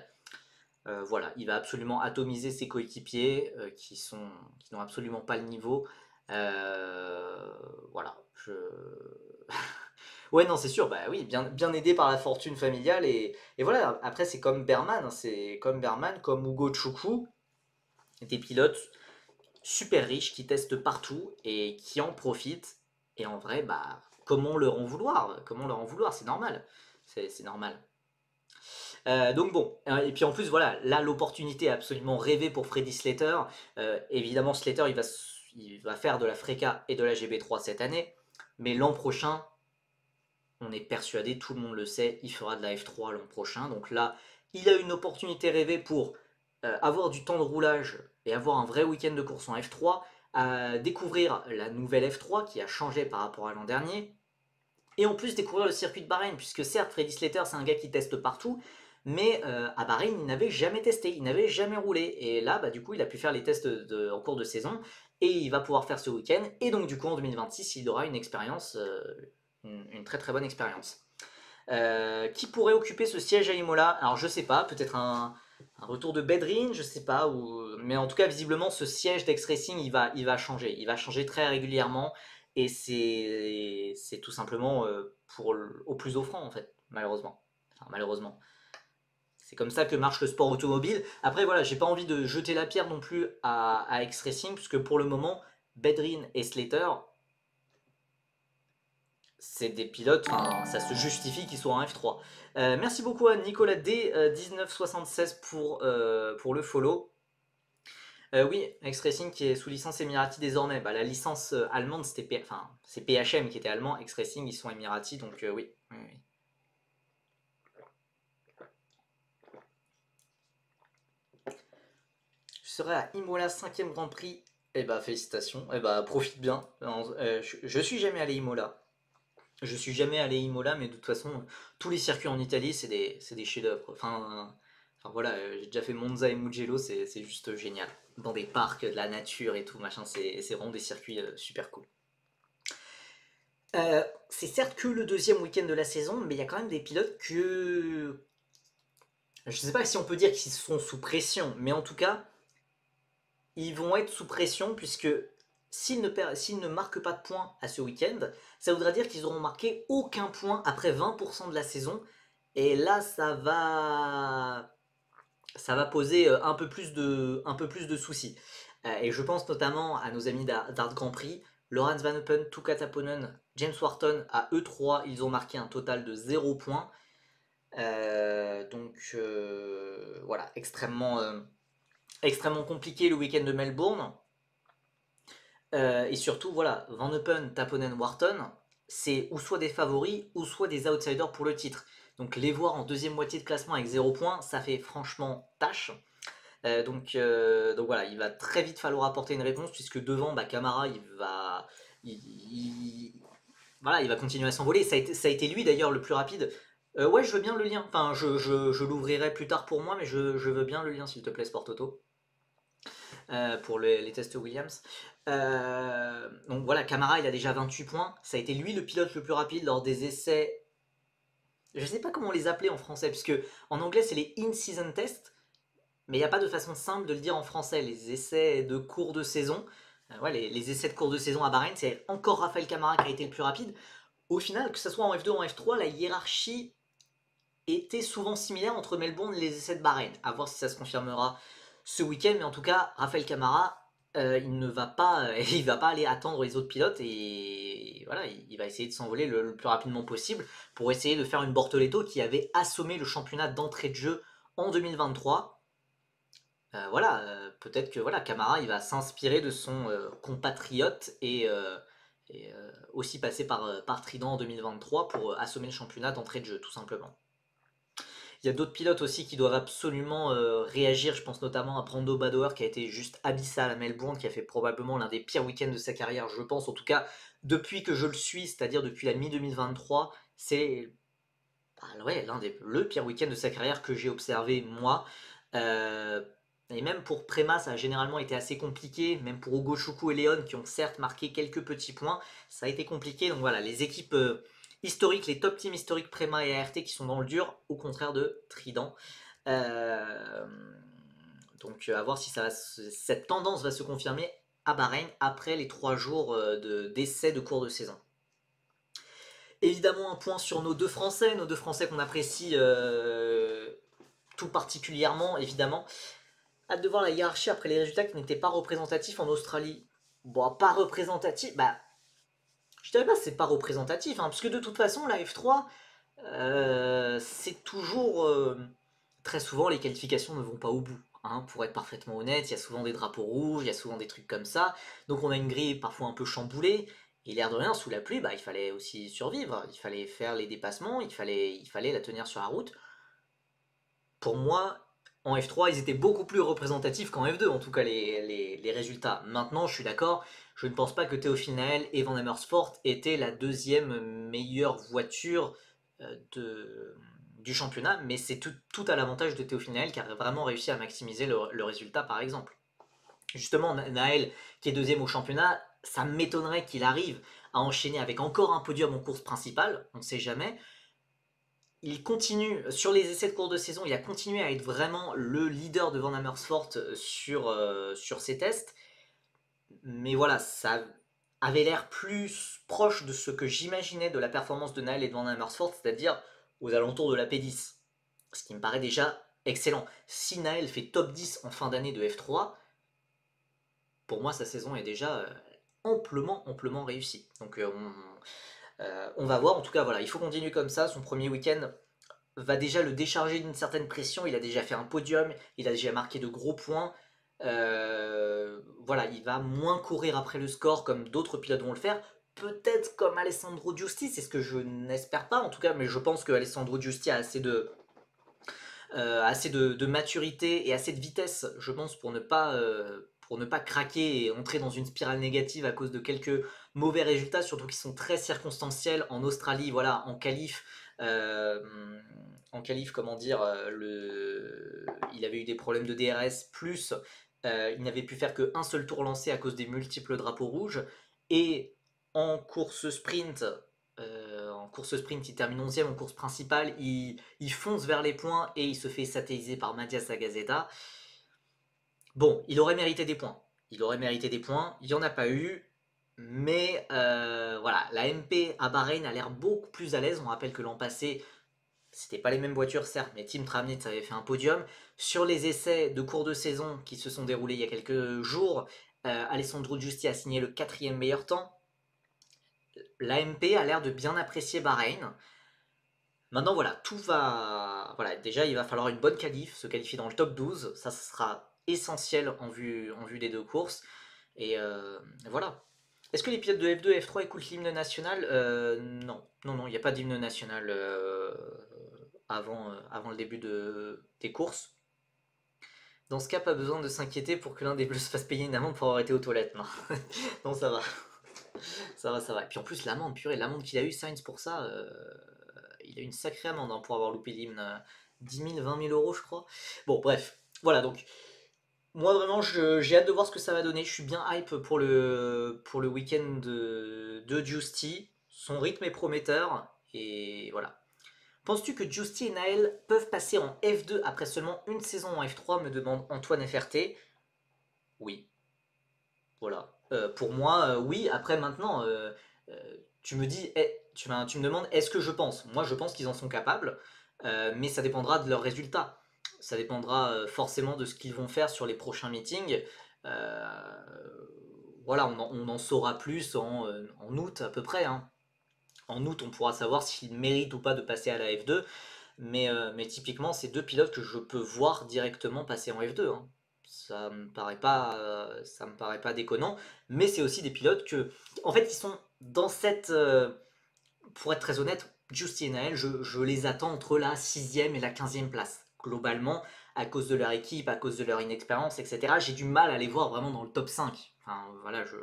Voilà, il va absolument atomiser ses coéquipiers qui n'ont absolument pas le niveau. Voilà, ouais, non, c'est sûr, bah oui, bien aidé par la fortune familiale et voilà. Après, c'est comme Berman, hein, c'est comme Berman, comme Hugo Choukou, des pilotes super riches qui testent partout et qui en profitent. Et en vrai, bah, comment leur en vouloir? Comment leur en vouloir? C'est normal, c'est normal. Donc bon, et puis en plus voilà, là l'opportunité absolument rêvée pour Freddy Slater. Évidemment Slater il va faire de la Freca et de la GB3 cette année, mais l'an prochain, on est persuadé, tout le monde le sait, il fera de la F3 l'an prochain. Donc là, il a une opportunité rêvée pour avoir du temps de roulage et avoir un vrai week-end de course en F3, découvrir la nouvelle F3 qui a changé par rapport à l'an dernier, et en plus découvrir le circuit de Bahreïn, puisque certes Freddy Slater c'est un gars qui teste partout, mais à Bahreïn il n'avait jamais testé, il n'avait jamais roulé, et là bah, du coup il a pu faire les tests en cours de saison, et il va pouvoir faire ce week-end, et donc du coup en 2026 il aura une expérience, une très très bonne expérience. Qui pourrait occuper ce siège à Imola? Alors je sais pas, peut-être Un retour de Bedrin, je sais pas, mais en tout cas, visiblement, ce siège d'X-Racing, il va changer. Il va changer très régulièrement, et c'est tout simplement au plus offrant, en fait, malheureusement. Enfin, malheureusement. C'est comme ça que marche le sport automobile. Après, voilà, j'ai pas envie de jeter la pierre non plus à X-Racing, puisque pour le moment, Bedrin et Slater, c'est des pilotes, enfin, ça se justifie qu'ils soient en F3. Merci beaucoup à Nicolas D, 1976 pour le follow. Oui, X-Racing qui est sous licence Emirati désormais. Bah, la licence allemande, enfin, c'est PHM qui était allemand. X-Racing, ils sont Emirati, donc oui. Oui, oui. Je serai à Imola 5e Grand Prix. Eh bah, félicitations. Eh bah, profite bien. Je suis jamais allé à Imola. Je suis jamais allé à Imola, mais de toute façon, tous les circuits en Italie, c'est des chefs-d'œuvre. Enfin voilà, j'ai déjà fait Monza et Mugello, c'est juste génial. Dans des parcs, de la nature et tout, machin, c'est vraiment des circuits super cool. C'est certes que le deuxième week-end de la saison, mais il y a quand même des pilotes que. Je sais pas si on peut dire qu'ils sont sous pression, mais en tout cas, ils vont être sous pression puisque s'ils ne marquent pas de points à ce week-end, ça voudrait dire qu'ils auront marqué aucun point après 20% de la saison. Et là, ça va poser un peu plus de soucis. Et je pense notamment à nos amis d'Art Grand Prix, Laurens Van Oppen, Tuka Taponen, James Wharton, à eux trois, ils ont marqué un total de 0 points. Voilà, extrêmement compliqué le week-end de Melbourne. Et surtout, voilà, Van Oppen, Taponen, Wharton, c'est ou soit des favoris ou soit des outsiders pour le titre. Donc les voir en deuxième moitié de classement avec 0 points, ça fait franchement tâche. Donc voilà, il va très vite falloir apporter une réponse puisque devant, bah, Camara, voilà, il va continuer à s'envoler. Ça a été lui d'ailleurs le plus rapide. Ouais, je veux bien le lien. Enfin, je l'ouvrirai plus tard pour moi, mais je veux bien le lien, s'il te plaît, Sport Auto, pour les tests Williams. Donc voilà, Camara, il a déjà 28 points. Ça a été lui le pilote le plus rapide lors des essais. Je sais pas comment on les appelait en français, puisque en anglais, c'est les in-season tests. Mais il n'y a pas de façon simple de le dire en français. Les essais de cours de saison, ouais, les essais de cours de saison à Bahreïn, c'est encore Raphaël Camara qui a été le plus rapide. Au final, que ce soit en F2 ou en F3, la hiérarchie était souvent similaire entre Melbourne et les essais de Bahreïn. À voir si ça se confirmera ce week-end, mais en tout cas, Raphaël Camara, il ne va pas, il va pas aller attendre les autres pilotes et voilà, il va essayer de s'envoler le plus rapidement possible pour essayer de faire une Bortoleto qui avait assommé le championnat d'entrée de jeu en 2023. Voilà, peut-être que voilà, Camara il va s'inspirer de son compatriote et aussi passer par Trident en 2023 pour assommer le championnat d'entrée de jeu, tout simplement. Il y a d'autres pilotes aussi qui doivent absolument réagir. Je pense notamment à Brando Badoer qui a été juste abyssal à Melbourne, qui a fait probablement l'un des pires week-ends de sa carrière, je pense. En tout cas, depuis que je le suis, c'est-à-dire depuis la mi-2023, c'est ouais, le pire week-end de sa carrière que j'ai observé moi. Euh, et même pour Prema, ça a généralement été assez compliqué. Même pour Hugo Choukou et Léon, qui ont certes marqué quelques petits points, ça a été compliqué. Donc voilà, les équipes historiques, les top teams historiques Prema et ART qui sont dans le dur, au contraire de Trident. Euh, donc à voir si cette tendance va se confirmer à Bahreïn après les 3 jours d'essai de cours de saison. Évidemment, un point sur nos deux Français qu'on apprécie tout particulièrement, évidemment. Hâte de voir la hiérarchie après les résultats qui n'étaient pas représentatifs en Australie. Bon, pas représentatif, bah, je dirais pas que c'est pas représentatif, hein, parce que de toute façon, la F3, c'est toujours. Très souvent, les qualifications ne vont pas au bout. Hein, pour être parfaitement honnête, il y a souvent des drapeaux rouges, il y a souvent des trucs comme ça. Donc on a une grille parfois un peu chamboulée. Et l'air de rien, sous la pluie, bah, il fallait aussi survivre. Il fallait faire les dépassements, il fallait la tenir sur la route. Pour moi, en F3, ils étaient beaucoup plus représentatifs qu'en F2, en tout cas les résultats. Maintenant, je suis d'accord, je ne pense pas que Théophile Nael et Van Amersfoort étaient la deuxième meilleure voiture du championnat, mais c'est tout à l'avantage de Théophile Nael qui a vraiment réussi à maximiser le résultat, par exemple. Justement, Nael, qui est deuxième au championnat, ça m'étonnerait qu'il arrive à enchaîner avec encore un podium en course principale, on ne sait jamais. il continue, sur les essais de cours de saison, il a continué à être vraiment le leader de Van Amersfoort sur ses tests. Mais voilà, ça avait l'air plus proche de ce que j'imaginais de la performance de Naël et de Van Amersfoort, c'est-à-dire aux alentours de la P10. Ce qui me paraît déjà excellent. Si Naël fait top 10 en fin d'année de F3, pour moi sa saison est déjà amplement réussie. Donc on va voir, en tout cas voilà, il faut continuer comme ça, son premier week-end va déjà le décharger d'une certaine pression, il a déjà fait un podium, il a déjà marqué de gros points, voilà, il va moins courir après le score comme d'autres pilotes vont le faire, peut-être comme Alessandro Giusti, c'est ce que je n'espère pas en tout cas, mais je pense que Alessandro Giusti a assez de maturité et assez de vitesse, je pense, pour ne pas craquer et entrer dans une spirale négative à cause de quelques mauvais résultats, surtout qui sont très circonstanciels. En Australie, voilà, comment dire, il avait eu des problèmes de DRS, plus il n'avait pu faire qu'un seul tour lancé à cause des multiples drapeaux rouges. Et en course sprint, il termine 11e. En course principale, il fonce vers les points et il se fait satelliser par Mathias Sagazeta. Bon, il aurait mérité des points. Il n'y en a pas eu. Mais voilà, la MP à Bahreïn a l'air beaucoup plus à l'aise. On rappelle que l'an passé, c'était pas les mêmes voitures, certes, mais Team Tramnitz avait fait un podium. Sur les essais de cours de saison qui se sont déroulés il y a quelques jours, Alessandro Giusti a signé le 4e meilleur temps. L'AMP a l'air de bien apprécier Bahreïn. Maintenant, voilà, tout va. Voilà, déjà, il va falloir une bonne qualif, se qualifier dans le top 12. Ça sera essentiel en vue des deux courses. Et voilà. Est-ce que les pilotes de F2 et F3 écoutent l'hymne national? Non. Non, il n'y a pas d'hymne national avant le début des courses. Dans ce cas, pas besoin de s'inquiéter pour que l'un des bleus se fasse payer une amende pour avoir été aux toilettes. Non, non ça va. Ça va. Et puis en plus, l'amende, purée, l'amende qu'il a eu, Sainz, pour ça, il a eu une sacrée amende pour avoir loupé l'hymne. 10 000, 20 000 euros, je crois. Bon, bref. Voilà, donc moi vraiment j'ai hâte de voir ce que ça va donner. Je suis bien hype pour le week-end de Giusti. Son rythme est prometteur. Et voilà. Penses-tu que Giusti et Naël peuvent passer en F2 après seulement une saison en F3, me demande Antoine FRT? Oui. Voilà. Pour moi, oui. Après maintenant, tu me dis, tu me demandes est-ce que je pense? Moi je pense qu'ils en sont capables. Mais ça dépendra de leurs résultats. Ça dépendra forcément de ce qu'ils vont faire sur les prochains meetings. Euh, voilà, on en saura plus en août à peu près, hein. En août, on pourra savoir s'ils méritent ou pas de passer à la F2. Mais typiquement, c'est deux pilotes que je peux voir directement passer en F2, hein. Ça me paraît pas déconnant. Mais c'est aussi des pilotes que, en fait, ils sont dans cette, pour être très honnête, Just et Naël, je les attends entre la 6e et la 15e place. Globalement, à cause de leur équipe, à cause de leur inexpérience, etc. J'ai du mal à les voir vraiment dans le top 5. Enfin, voilà, je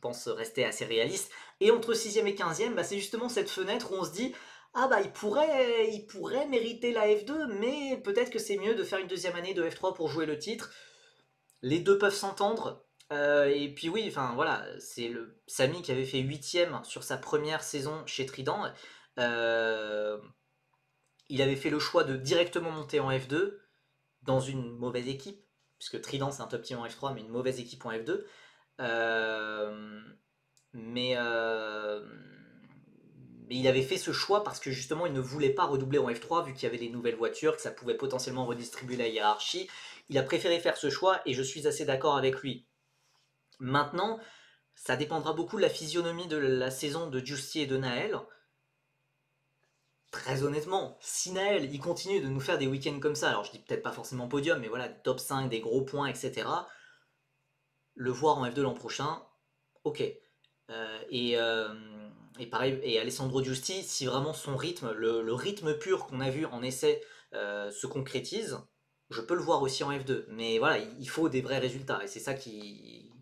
pense rester assez réaliste. Et entre 6e et 15e, bah, c'est justement cette fenêtre où on se dit ah bah il pourrait mériter la F2, mais peut-être que c'est mieux de faire une deuxième année de F3 pour jouer le titre. Les deux peuvent s'entendre. Et puis oui, enfin voilà, c'est le Samy qui avait fait 8e sur sa première saison chez Trident. Euh, il avait fait le choix de directement monter en F2 dans une mauvaise équipe, puisque Trident c'est un top team en F3, mais une mauvaise équipe en F2. Euh, mais il avait fait ce choix parce que justement il ne voulait pas redoubler en F3 vu qu'il y avait des nouvelles voitures, que ça pouvait potentiellement redistribuer la hiérarchie. Il a préféré faire ce choix et je suis assez d'accord avec lui. Maintenant, ça dépendra beaucoup de la physionomie de la saison de Giusti et de Naël. Très honnêtement, si Naël il continue de nous faire des week-ends comme ça, alors je dis peut-être pas forcément podium, mais voilà, des top 5, des gros points, etc. Le voir en F2 l'an prochain, ok. Et pareil, et Alessandro Giusti, si vraiment son rythme, le rythme pur qu'on a vu en essai se concrétise, je peux le voir aussi en F2. Mais voilà, il faut des vrais résultats. Et c'est ça qui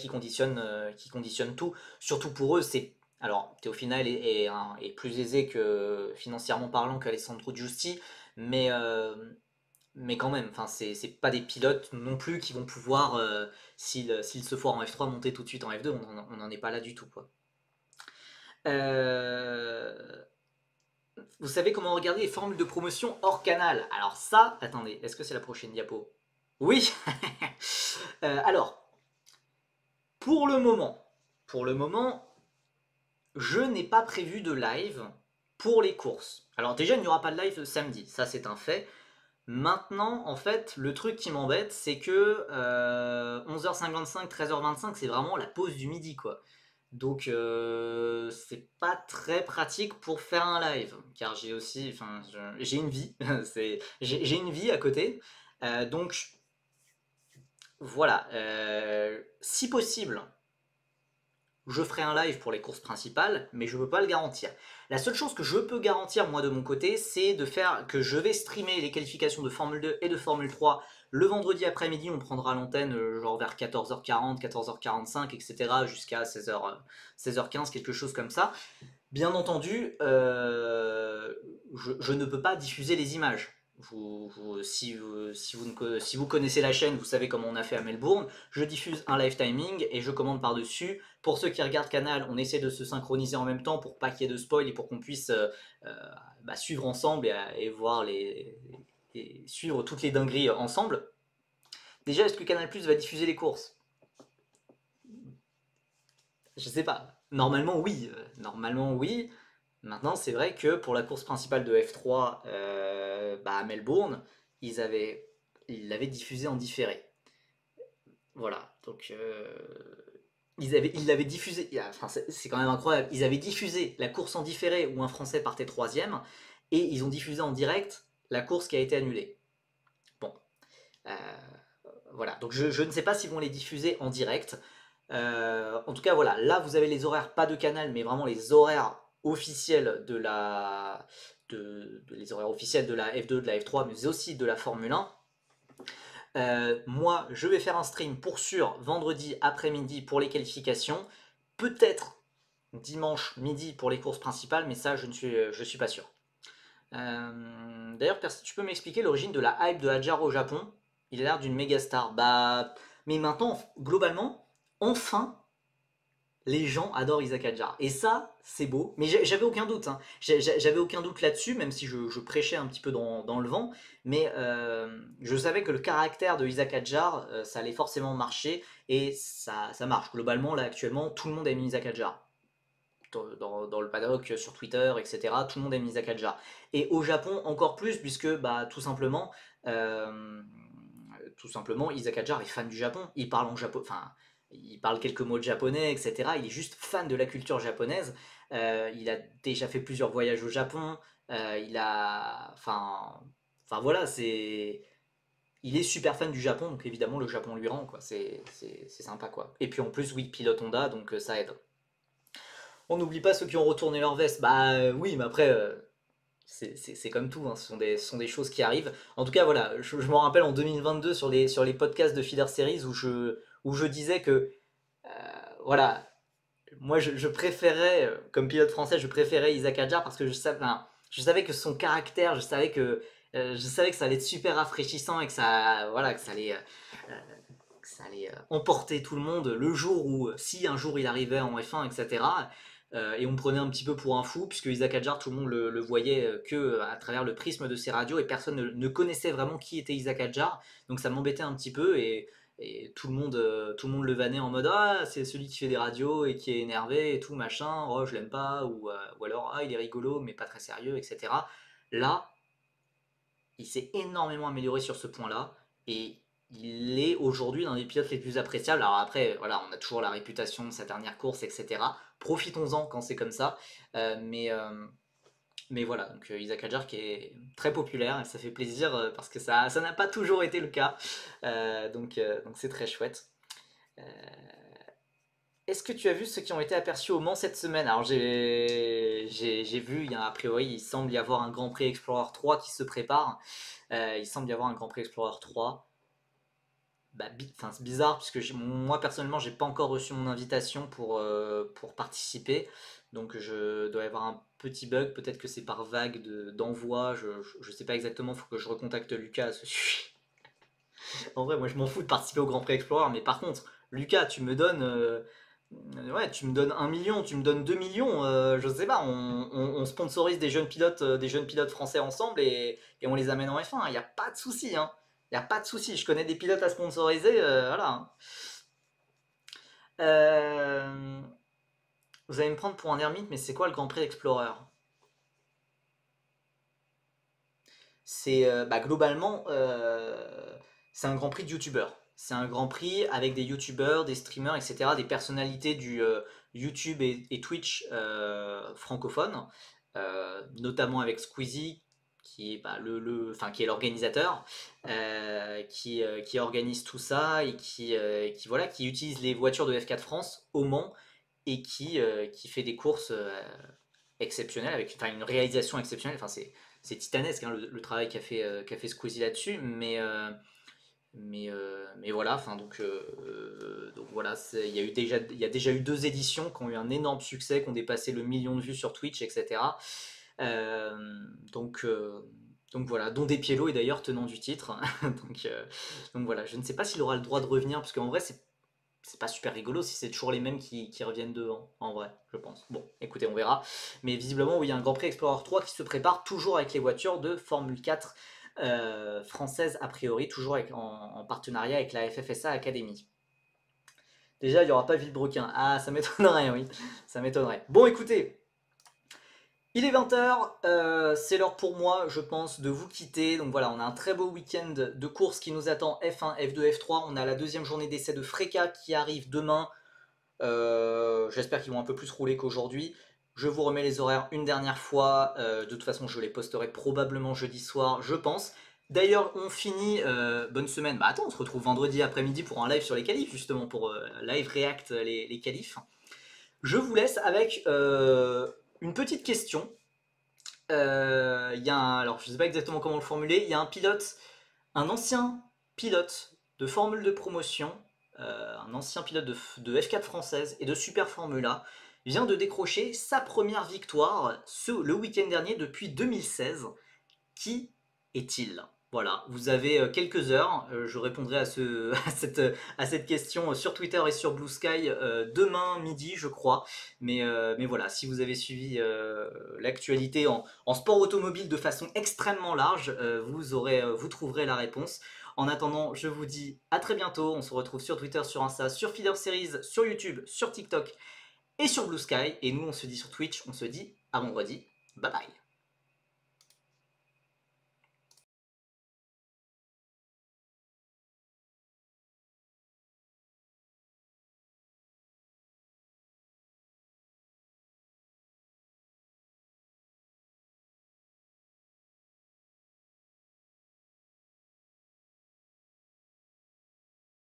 conditionne tout. Surtout pour eux, c'est. Alors, Théophile est plus aisé que financièrement parlant qu'Alessandro Giusti, mais, euh, mais quand même, enfin, c'est pas des pilotes non plus qui vont pouvoir, s'ils se foirent en F3, monter tout de suite en F2. On n'en est pas là du tout, quoi. Euh, vous savez comment regarder les formules de promotion hors canal. Alors ça, attendez, est-ce que c'est la prochaine diapo? Oui. Alors, pour le moment, je n'ai pas prévu de live pour les courses. Alors déjà, il n'y aura pas de live samedi, ça c'est un fait. Maintenant, en fait, le truc qui m'embête, c'est que 11h55, 13h25, c'est vraiment la pause du midi, quoi. Donc, c'est pas très pratique pour faire un live, car j'ai aussi, enfin, j'ai une vie, j'ai une vie à côté. Donc, voilà. Si possible, je ferai un live pour les courses principales, mais je ne peux pas le garantir. La seule chose que je peux garantir, moi, de mon côté, c'est de faire que je vais streamer les qualifications de Formule 2 et de Formule 3 le vendredi après-midi. On prendra l'antenne genre vers 14h40, 14h45, etc. jusqu'à 16h15, quelque chose comme ça. Bien entendu, je ne peux pas diffuser les images. Si vous connaissez la chaîne, vous savez comment on a fait à Melbourne. Je diffuse un live timing et je commande par-dessus. Pour ceux qui regardent Canal, on essaie de se synchroniser en même temps pour pas qu'il y ait de spoil et pour qu'on puisse suivre ensemble et voir et suivre toutes les dingueries ensemble. Déjà, est-ce que Canal Plus va diffuser les courses? Je sais pas. Normalement, oui. Normalement, oui. Maintenant, c'est vrai que pour la course principale de F3 à Melbourne, ils avaient, ils l'avaient diffusé en différé. Voilà, donc ils l'avaient diffusé, enfin c'est quand même incroyable, ils avaient diffusé la course en différé où un Français partait troisième, et ils ont diffusé en direct la course qui a été annulée. Bon, euh, voilà, donc je ne sais pas s'ils vont les diffuser en direct. En tout cas, voilà, là vous avez les horaires, pas de canal, mais vraiment les horaires officiels les horaires officiels de la F2, de la F3, mais aussi de la Formule 1. Moi, je vais faire un stream pour sûr vendredi après-midi pour les qualifications, peut-être dimanche midi pour les courses principales, mais ça, je suis pas sûr. D'ailleurs, tu peux m'expliquer l'origine de la hype de Hadjar au Japon? Il a l'air d'une méga star. Bah, mais maintenant, globalement, enfin, les gens adorent Isaac Hadjar. Et ça, c'est beau. Mais j'avais aucun doute. Hein. J'avais aucun doute là-dessus, même si je prêchais un petit peu dans le vent. Mais je savais que le caractère de Isaac Hadjar, ça allait forcément marcher. Et ça marche. Globalement, là, actuellement, tout le monde aime Isaac Hadjar. Dans le paddock, sur Twitter, etc. Tout le monde aime Isaac Hadjar. Et au Japon, encore plus, puisque bah, euh, tout simplement, Isaac Hadjar est fan du Japon. Il parle en japonais. Enfin, il parle quelques mots de japonais, etc. Il est juste fan de la culture japonaise. Il a déjà fait plusieurs voyages au Japon. Enfin voilà, il est super fan du Japon, donc évidemment le Japon lui rend, quoi. C'est sympa, quoi. Et puis en plus, oui, pilote Honda, donc ça aide. On n'oublie pas ceux qui ont retourné leur veste. Bah oui, mais après, c'est comme tout, hein. Ce sont des choses qui arrivent. En tout cas, voilà, je m'en rappelle en 2022 sur les podcasts de Feeder Series où je disais que euh, voilà, moi je préférais, comme pilote français, je préférais Isaac Hadjar parce que je savais que son caractère, je savais que ça allait être super rafraîchissant et que voilà, que ça allait emporter tout le monde le jour où, si un jour il arrivait en F1, etc. Et on me prenait un petit peu pour un fou, puisque Isaac Hadjar, tout le monde le voyait que à travers le prisme de ses radios, et personne ne connaissait vraiment qui était Isaac Hadjar. Donc ça m'embêtait un petit peu, et tout le monde le vannait en mode ah, c'est celui qui fait des radios et qui est énervé et tout, machin, oh, je l'aime pas, ou alors ah, il est rigolo, mais pas très sérieux, etc. Là, il s'est énormément amélioré sur ce point-là, et il est aujourd'hui l'un des pilotes les plus appréciables. Alors après, voilà, on a toujours la réputation de sa dernière course, etc. Profitons-en quand c'est comme ça. Mais voilà, donc Isaac Hadjar qui est très populaire, et ça fait plaisir parce que ça n'a pas toujours été le cas. Donc c'est très chouette. Euh, Est-ce que tu as vu ceux qui ont été aperçus au Mans cette semaine? Alors j'ai vu, a priori, il semble y avoir un Grand Prix Explorer 3 qui se prépare. Il semble y avoir un Grand Prix Explorer 3. C'est bizarre parce que moi personnellement j'ai pas encore reçu mon invitation pour participer, donc je dois y avoir un petit bug, peut-être que c'est par vague d'envoi, je sais pas exactement, faut que je recontacte Lucas à ce sujet. En vrai, moi je m'en fous de participer au Grand Prix Explorer, mais par contre, Lucas, tu me donnes Ouais, tu me donnes 1 million, tu me donnes 2 millions, je sais pas, on sponsorise des jeunes pilotes français ensemble et on les amène en F1. Il n'y a pas de souci, hein. Il n'y a pas de souci. Je connais des pilotes à sponsoriser, voilà, hein. Euh, Vous allez me prendre pour un ermite, mais c'est quoi le Grand Prix Explorer? C'est bah, globalement, c'est un Grand Prix de youtubeurs. C'est un Grand Prix avec des youtubeurs, des streamers, etc., des personnalités du YouTube et Twitch francophones, notamment avec Squeezie, qui est bah, enfin, qui est l'organisateur, qui organise tout ça et voilà, qui utilise les voitures de F4 France au Mans et qui fait des courses exceptionnelles, avec enfin, une réalisation exceptionnelle. Enfin, c'est titanesque, hein, le travail qu'a fait Squeezie là-dessus, mais voilà, enfin donc voilà, il y a déjà eu 2 éditions qui ont eu un énorme succès, qui ont dépassé le million de vues sur Twitch, etc. Euh, donc, euh, donc voilà, dont Despiello est d'ailleurs tenant du titre. Donc voilà, je ne sais pas s'il aura le droit de revenir, parce qu'en vrai, c'est pas super rigolo si c'est toujours les mêmes qui reviennent devant, en vrai, je pense. Bon, écoutez, on verra. Mais visiblement, oui, il y a un Grand Prix Explorer 3 qui se prépare toujours avec les voitures de Formule 4 française, a priori, toujours en partenariat avec la FFSA Academy. Déjà, il n'y aura pas Villebrequin. Ah, ça m'étonnerait, oui. Ça m'étonnerait. Bon, écoutez, il est 20h, c'est l'heure pour moi, je pense, de vous quitter. Donc voilà, on a un très beau week-end de courses qui nous attend, F1, F2, F3. On a la deuxième journée d'essai de Freca qui arrive demain. J'espère qu'ils vont un peu plus rouler qu'aujourd'hui. Je vous remets les horaires une dernière fois. De toute façon, je les posterai probablement jeudi soir, je pense. D'ailleurs, on finit. Bonne semaine. Bah attends, on se retrouve vendredi après-midi pour un live sur les qualifs, justement, pour live react les qualifs. Je vous laisse avec une petite question. Alors, je ne sais pas exactement comment le formuler. Il y a un pilote, un ancien pilote de Formule de promotion, un ancien pilote de F4 française et de Super Formula, vient de décrocher sa première victoire le week-end dernier depuis 2016. Qui est-il? Voilà, vous avez quelques heures. Je répondrai à cette question sur Twitter et sur Blue Sky demain midi, je crois. Mais voilà, si vous avez suivi l'actualité en sport automobile de façon extrêmement large, vous trouverez la réponse. En attendant, je vous dis à très bientôt. On se retrouve sur Twitter, sur Insta, sur Feeder Series, sur YouTube, sur TikTok et sur Blue Sky. Et nous, on se dit sur Twitch, on se dit à vendredi. Bye bye.